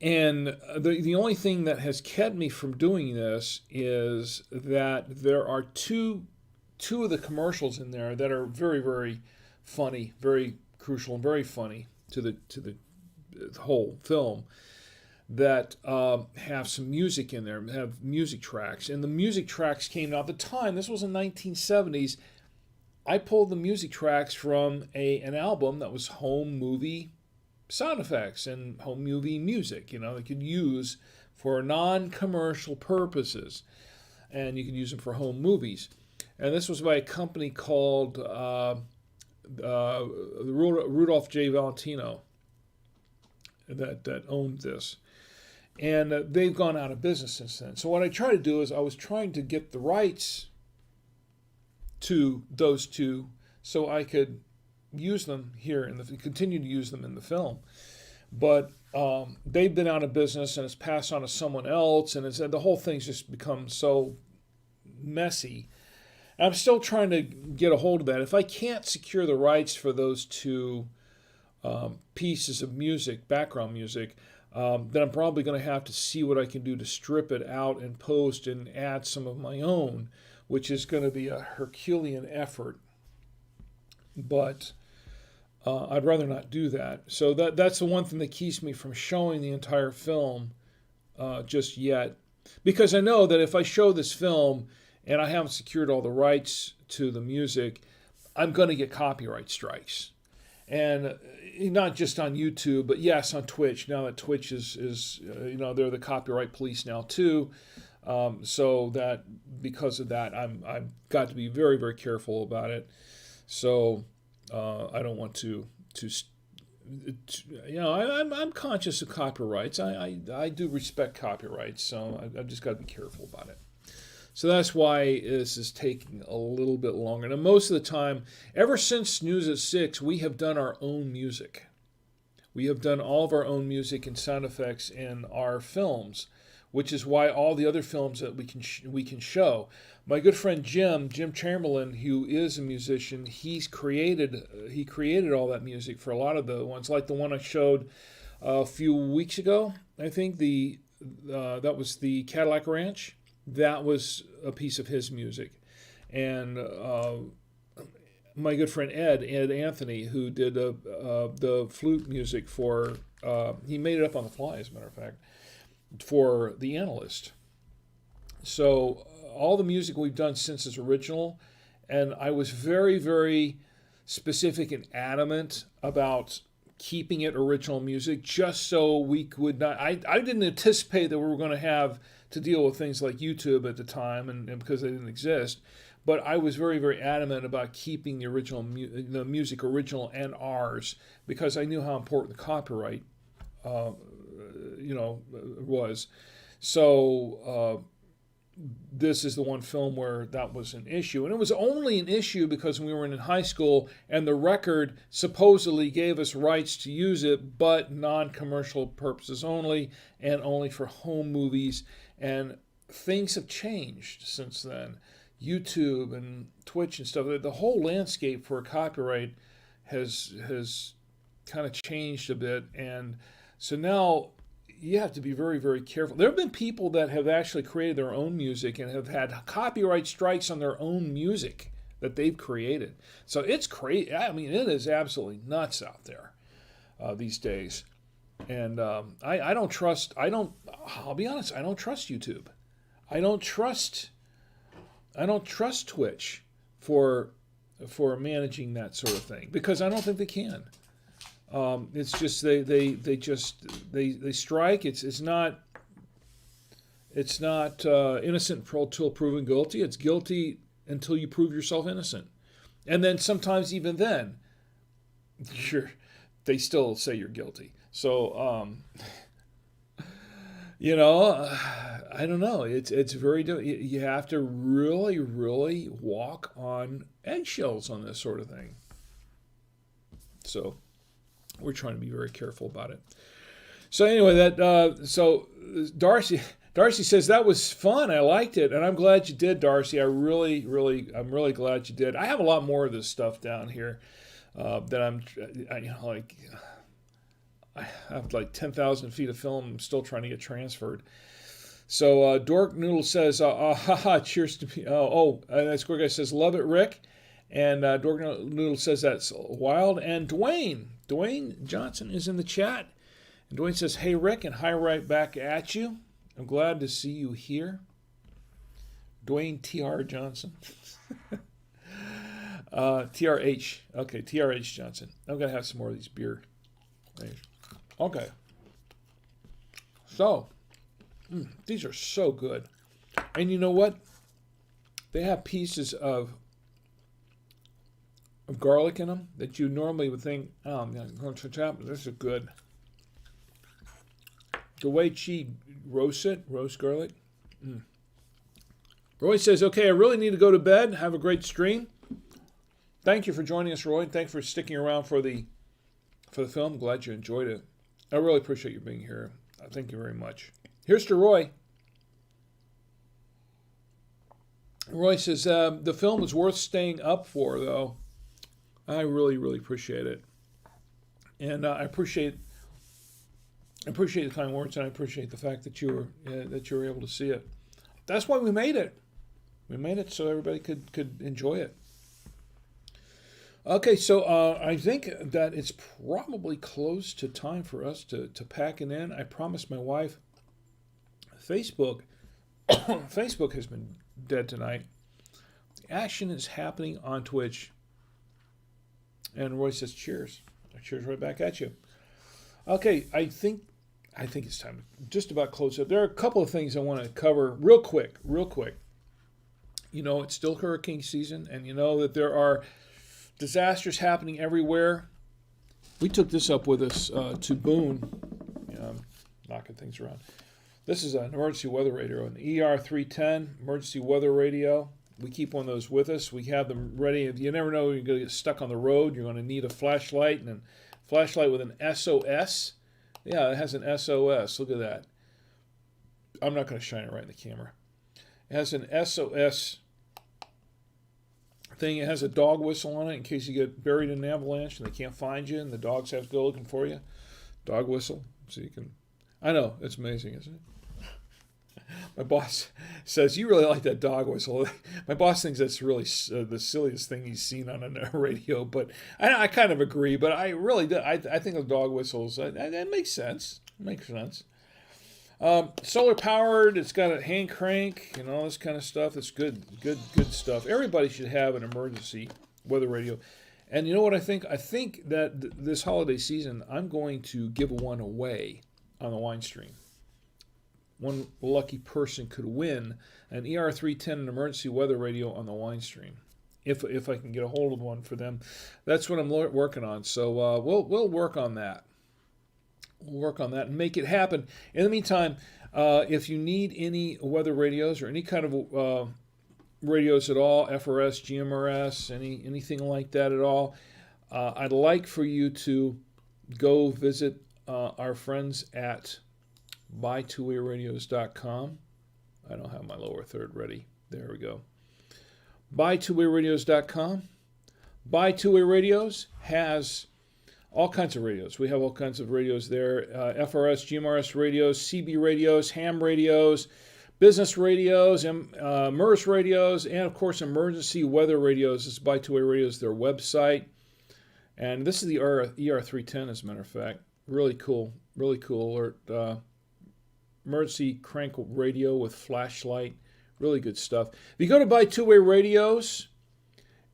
Speaker 1: And the only thing that has kept me from doing this is that there are two of the commercials in there that are very, very funny, very crucial and very funny to the whole film, that have some music in there, have music tracks. And the music tracks came out at the time, this was in the 1970s, I pulled the music tracks from an album that was home movie sound effects and home movie music, they could use for non-commercial purposes. And you could use them for home movies. And this was by a company called Rudolph J. Valentino that owned this. And they've gone out of business since then. So what I try to do is I was trying to get the rights to those 2 so I could use them here continue to use them in the film. But they've been out of business and it's passed on to someone else, and the whole thing's just become so messy. And I'm still trying to get a hold of that. If I can't secure the rights for those 2 pieces of music, background music, then I'm probably going to have to see what I can do to strip it out and post and add some of my own, which is going to be a Herculean effort. But I'd rather not do that. So that's the one thing that keeps me from showing the entire film just yet. Because I know that if I show this film and I haven't secured all the rights to the music, I'm going to get copyright strikes. And not just on YouTube, but yes, on Twitch. Now that Twitch is they're the copyright police now too. So that because of that, I've got to be very, very careful about it. So I don't want to I'm conscious of copyrights. I do respect copyrights, so I've just got to be careful about it. So that's why this is taking a little bit longer. Now, most of the time, ever since News at 6, we have done our own music. We have done all of our own music and sound effects in our films, which is why all the other films that we can show. My good friend Jim Chamberlain, who is a musician, he created all that music for a lot of the ones, like the one I showed a few weeks ago. I think that was the Cadillac Ranch. That was a piece of his music, and my good friend Ed Anthony, who did the flute music for, he made it up on the fly, as a matter of fact, for The Analyst. So all the music we've done since its original, and I was very, very specific and adamant about keeping it original music, just so we could not, I didn't anticipate that we were going to have to deal with things like YouTube at the time, and because they didn't exist. But I was very, very adamant about keeping the original the music original and ours, because I knew how important the copyright, was. So this is the one film where that was an issue, and it was only an issue because we were in high school, and the record supposedly gave us rights to use it, but non-commercial purposes only, and only for home movies. And things have changed since then. YouTube and Twitch and stuff, the whole landscape for copyright has kind of changed a bit, and so now you have to be very, very careful. There have been people that have actually created their own music and have had copyright strikes on their own music that they've created. So it's crazy. I mean, it is absolutely nuts out there these days. And I'll be honest, I don't trust YouTube. I don't trust Twitch for managing that sort of thing, because I don't think they can. It's just they strike. It's not innocent until proven guilty. It's guilty until you prove yourself innocent, and then sometimes even then, they still say you're guilty. So I don't know. It's very you have to really, really walk on eggshells on this sort of thing. So we're trying to be very careful about it. So anyway, so Darcy says that was fun. I liked it, and I'm glad you did, Darcy. I'm really glad you did. I have a lot more of this stuff down here that I have like 10,000 feet of film I'm still trying to get transferred. So Dork Noodle says, cheers to me. And Square Guy says, love it, Rick. And Dork Noodle says that's wild. And Dwayne Johnson is in the chat. And Dwayne says, hey, Rick, and hi right back at you. I'm glad to see you here. Dwayne T.R. Johnson. T.R.H. Okay, T.R.H. Johnson. I'm going to have some more of these beer. Okay. So, these are so good. And you know what? They have pieces of garlic in them that you normally would think, this is good. The way she roast garlic. Roy says, okay, I really need to go to bed. Have a great stream. Thank you for joining us, Roy. Thanks for sticking around for the film. Glad you enjoyed it. I really appreciate you being here. Thank you very much. Here's to Roy. Roy says, the film was worth staying up for, though. I really, really appreciate it. And I appreciate the kind words, and I appreciate the fact that you were able to see it. That's why we made it. We made it so everybody could enjoy it. Okay, so I think that it's probably close to time for us to pack it in. I promised my wife Facebook has been dead tonight. The action is happening on Twitch. And Roy says, cheers. Cheers right back at you. Okay, I think it's time to just about close up. There are a couple of things I want to cover real quick. You know, it's still hurricane season, and you know that there are disasters happening everywhere. We took this up with us to Boone. I'm knocking things around. This is an emergency weather radio, an ER310 emergency weather radio. We keep one of those with us. We have them ready. You never know you're going to get stuck on the road. You're going to need a flashlight, and a flashlight with an SOS. Yeah, it has an SOS. Look at that. I'm not going to shine it right in the camera. It has an SOS thing. It has a dog whistle on it in case you get buried in an avalanche and they can't find you and the dogs have to go looking for you. Dog whistle. So you can... I know, it's amazing, isn't it? My boss says, you really like that dog whistle. My boss thinks that's really the silliest thing he's seen on a radio, but I kind of agree. But I really do. I think the dog whistles, that makes sense. It makes sense. Solar powered, it's got a hand crank and all this kind of stuff. It's good stuff. Everybody should have an emergency weather radio. And you know what I think? I think that this holiday season, I'm going to give one away on the wine stream. One lucky person could win an ER310, an emergency weather radio on the wine stream, if I can get a hold of one for them. That's what I'm working on. So we'll work on that. We'll work on that and make it happen. In the meantime, if you need any weather radios or any kind of radios at all, FRS, GMRS, anything like that at all, I'd like for you to go visit our friends at buytwowayradios.com. I don't have my lower third ready. There we go. Buytwowayradios.com. Buy Two-Way Radios has all kinds of radios. We have all kinds of radios there. FRS, GMRS radios, CB radios, ham radios, business radios, MERS radios, and of course emergency weather radios. This is Buy Two-Way Radios, their website. And this is the ER310, as a matter of fact. Really cool. Really cool. Emergency crank radio with flashlight. Really good stuff. If you go to Buy Two-Way Radios,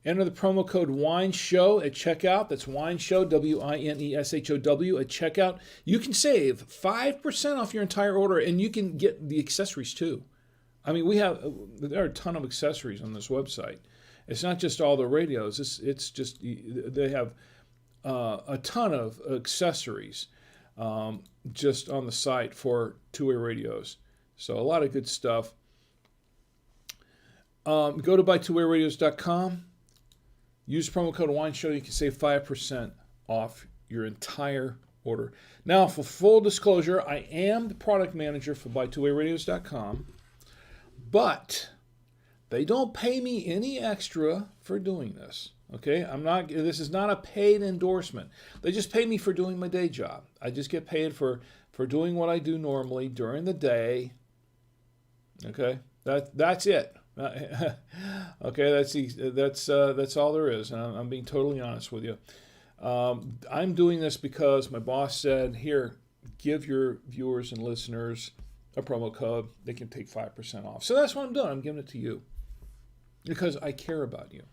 Speaker 1: enter the promo code WINESHOW at checkout. That's WINESHOW, WINESHOW at checkout. You can save 5% off your entire order, and you can get the accessories too. I mean, there are a ton of accessories on this website. It's not just all the radios. It's just, they have a ton of accessories just on the site for two-way radios. So a lot of good stuff. Go to buytwowayradios.com. Use promo code WINESHOW. You can save 5% off your entire order. Now, for full disclosure, I am the product manager for buytwowayradios.com, but they don't pay me any extra for doing this. Okay, this is not a paid endorsement. They just pay me for doing my day job. I just get paid for doing what I do normally during the day. Okay, that's it. Okay, that's all there is, and I'm being totally honest with you. I'm doing this because my boss said, here, give your viewers and listeners a promo code. They can take 5% off. So that's what I'm doing. I'm giving it to you because I care about you.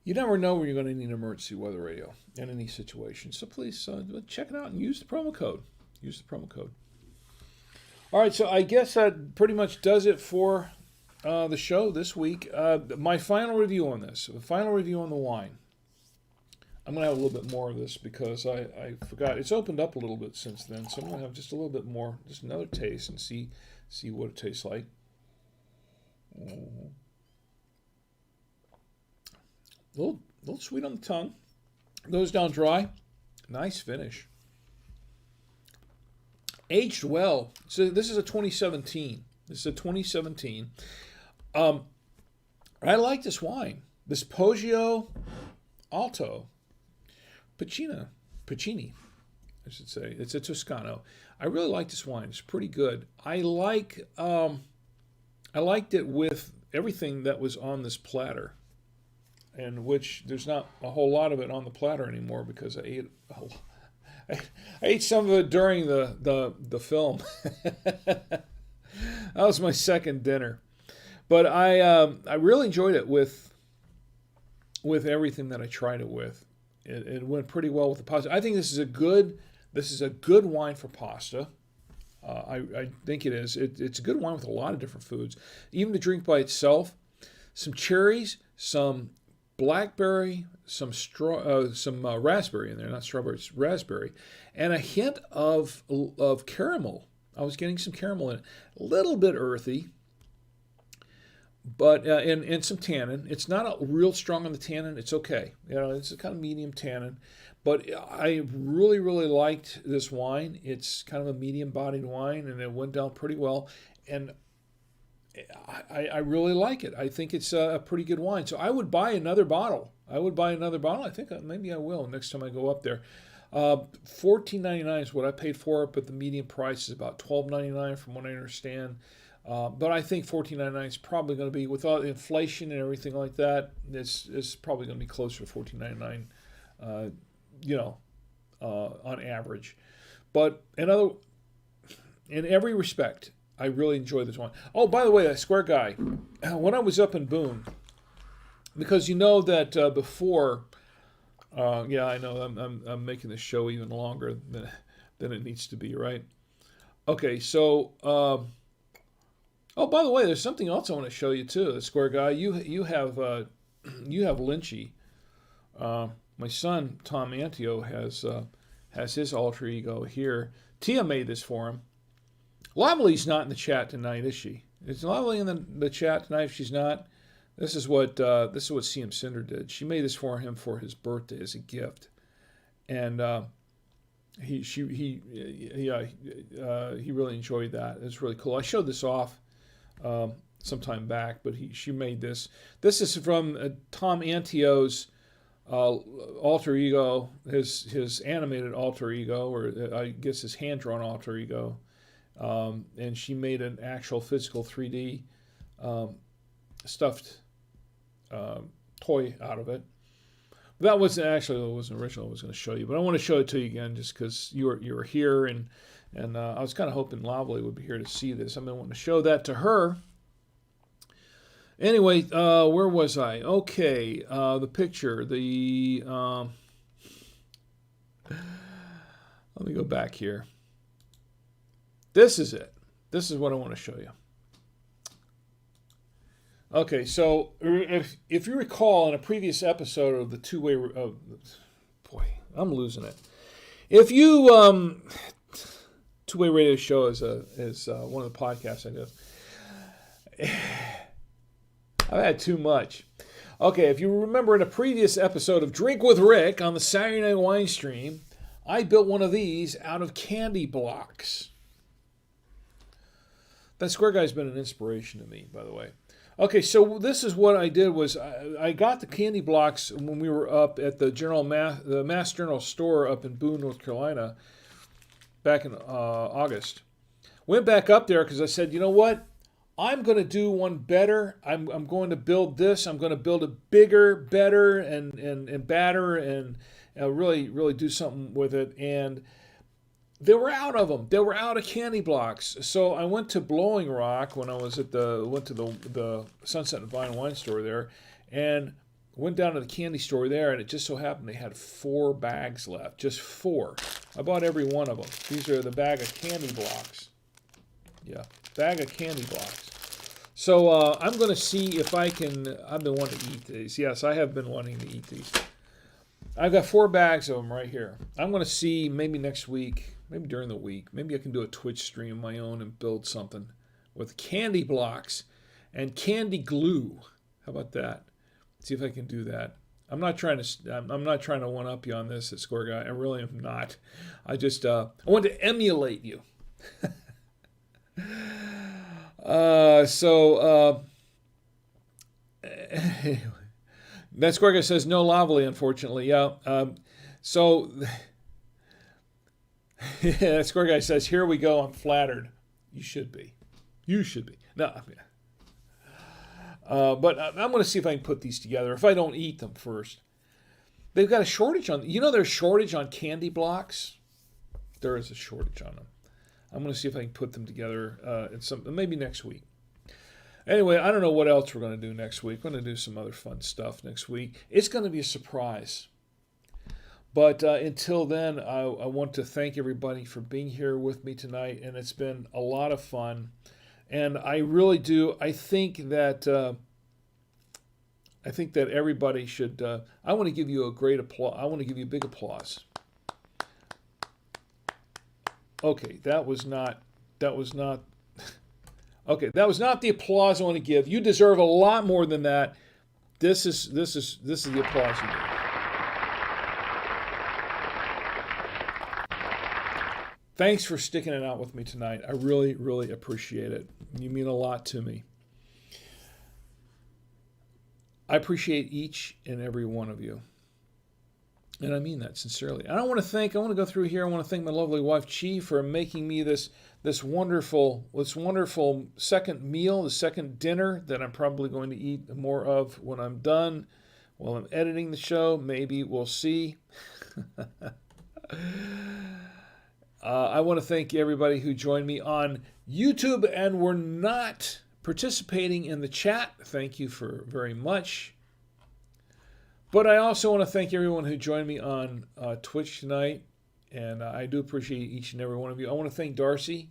Speaker 1: You never know when you're going to need an emergency weather radio in any situation. So please check it out and use the promo code. Use the promo code. All right, so I guess that pretty much does it for the show this week. My final review on this, the final review on the wine. I'm going to have a little bit more of this because I forgot. It's opened up a little bit since then, so I'm going to have just a little bit more, just another taste and see what it tastes like. A little sweet on the tongue. Goes down dry. Nice finish. Aged well. So this is a 2017. I like this wine. This Poggio Alto. Piccini, I should say. It's a Toscano. I really like this wine. It's pretty good. I liked it with everything that was on this platter, and which there's not a whole lot of it on the platter anymore because I ate some of it during the film. That was my second dinner, but I really enjoyed it with everything that I tried it with. It went pretty well with the pasta. I think this is a good wine for pasta. I think it is. It's a good wine with a lot of different foods, even to drink by itself. Some cherries, some blackberry, some raspberry in there, not strawberry, it's raspberry, and a hint of caramel. I was getting some caramel in it. A little bit earthy, but and some tannin. It's not real strong on the tannin. It's okay. It's a kind of medium tannin. But I really, really liked this wine. It's kind of a medium-bodied wine, and it went down pretty well. And I really like it. I think it's a pretty good wine. So I would buy another bottle. I think maybe I will next time I go up there. $14.99 is what I paid for it, but the median price is about $12.99 from what I understand. But I think $14.99 is probably going to be, with all the inflation and everything like that, it's probably going to be closer to $14.99, on average. But in every respect, I really enjoy this wine. Oh, by the way, that Square Guy, when I was up in Boone, because you know that before, I know I'm making this show even longer than it needs to be, right? Okay, so by the way, there's something else I want to show you too. The Square Guy, you have Lynchy. My son Tom Antio has his alter ego here. Tia made this for him. Lovely's not in the chat tonight, is she? Is Lovely in the chat tonight? If she's not, this is what CM Cinder did. She made this for him for his birthday as a gift, and he really enjoyed that. It was really cool. I showed this off some time back, but she made this. This is from Tom Antio's alter ego, his animated alter ego, or I guess his hand-drawn alter ego. And she made an actual physical 3D stuffed toy out of it. That wasn't original. I was going to show you, but I want to show it to you again just because you were here, and I was kind of hoping Lovely would be here to see this. I want to show that to her. Anyway, where was I? Okay, the picture. Let me go back here. This is it. This is what I want to show you. Okay, so if you recall in a previous episode of the two-way... boy, I'm losing it. If you... two-way radio show is one of the podcasts I do. I've had too much. Okay, if you remember in a previous episode of Drink with Rick on the Saturday Night Wine Stream, I built one of these out of candy blocks. That Square Guy's been an inspiration to me, by the way. Okay, so this is what I did was I got the candy blocks when we were up at the Mass General store up in Boone, North Carolina, back in August. Went back up there because I said, you know what? I'm going to do one better. I'm going to build this. I'm going to build it bigger, better, and badder, and really, really do something with it. And they were out of them. They were out of candy blocks. So I went to Blowing Rock when I was went to the Sunset and Vine wine store there, and went down to the candy store there, and it just so happened they had 4 bags left. Just 4. I bought every one of them. These are the bag of candy blocks. Yeah, bag of candy blocks. So I'm going to see if I can... I've been wanting to eat these. Yes, I have been wanting to eat these. I've got 4 bags of them right here. I'm going to see maybe next week, maybe during the week, maybe I can do a Twitch stream of my own and build something with candy blocks and candy glue. How about that? See if I can do that. I'm not trying to one up you on this at Square Guy. I really am not. I just I want to emulate you. Anyway. That Square Guy says no Lovely, unfortunately. Yeah. That Square Guy says, here we go. I'm flattered. You should be. You should be. No. But I'm going to see if I can put these together. If I don't eat them first. They've got a shortage on... You know there's a shortage on candy blocks? There is a shortage on them. I'm going to see if I can put them together maybe next week. Anyway, I don't know what else we're going to do next week. We're going to do some other fun stuff next week. It's going to be a surprise. But until then, I want to thank everybody for being here with me tonight, and it's been a lot of fun. And I really do. I think that everybody should. I want to give you a great applause. I want to give you a big applause. Okay, that was not That was not okay. That was not the applause I want to give. You deserve a lot more than that. This is the applause you give. Thanks for sticking it out with me tonight. I really, really appreciate it. You mean a lot to me. I appreciate each and every one of you. And I mean that sincerely. I want to go through here. I want to thank my lovely wife, Chi, for making me this wonderful second meal, the second dinner that I'm probably going to eat more of when I'm done, while I'm editing the show. Maybe we'll see. I want to thank everybody who joined me on YouTube and were not participating in the chat. Thank you for very much. But I also want to thank everyone who joined me on Twitch tonight, and I do appreciate each and every one of you. I want to thank Darcy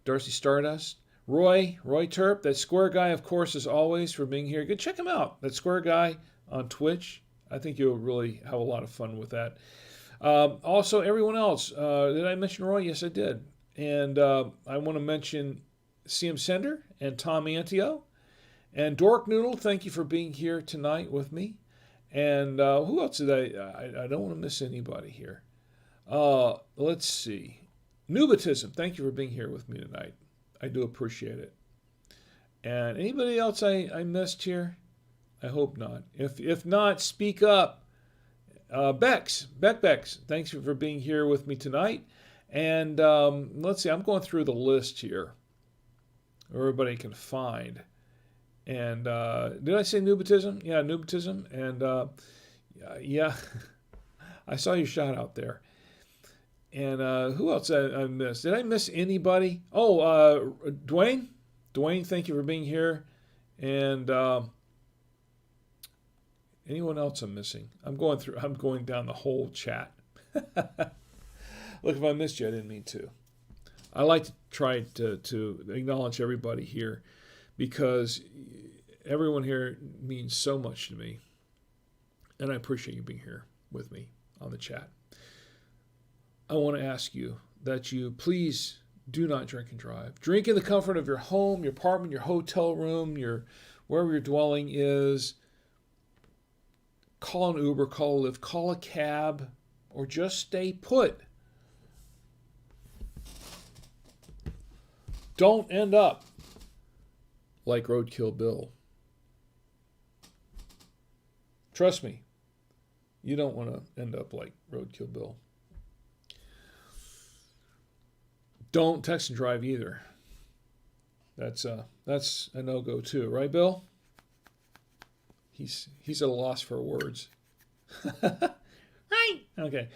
Speaker 1: Stardust, Roy Turp, that Square Guy, of course, as always, for being here. Go check him out, that Square Guy on Twitch. I think you'll really have a lot of fun with that. Also, everyone else. Did I mention Roy? Yes, I did. And I want to mention CM Sender and Tom Antio. And Dork Noodle, thank you for being here tonight with me. And who else did I don't want to miss anybody here. Let's see. Nubitism, thank you for being here with me tonight. I do appreciate it. And anybody else I missed here? I hope not. If not, speak up. Bex, thanks for being here with me tonight. And let's see, I'm going through the list here. Everybody can find. And did I say Nubitism? Yeah, Nubitism. And yeah, I saw your shout out there. And who else I missed? Did I miss anybody? Oh, Dwayne. Dwayne, thank you for being here. And anyone else I'm missing? I'm going down the whole chat. Look, if I missed you, I didn't mean to. I like to try to acknowledge everybody here, because everyone here means so much to me. And I appreciate you being here with me on the chat. I want to ask you that you please do not drink and drive. Drink in the comfort of your home, your apartment, your hotel room, wherever your dwelling is. Call an Uber, call a Lyft, call a cab, or just stay put. Don't end up like Roadkill Bill. Trust me, you don't want to end up like Roadkill Bill. Don't text and drive either. That's a no-go too, right, Bill? He's at a loss for words. Right? Okay.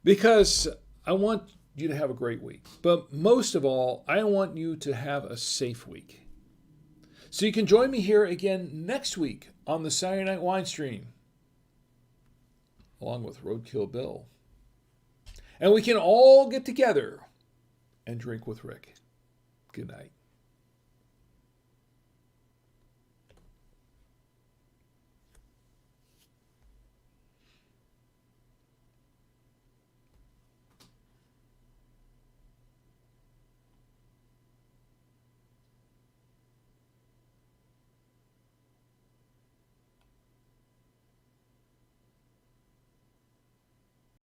Speaker 1: Because I want you to have a great week. But most of all, I want you to have a safe week. So you can join me here again next week on the Saturday Night Wine Stream, along with Roadkill Bill. And we can all get together and drink with Rick. Good night.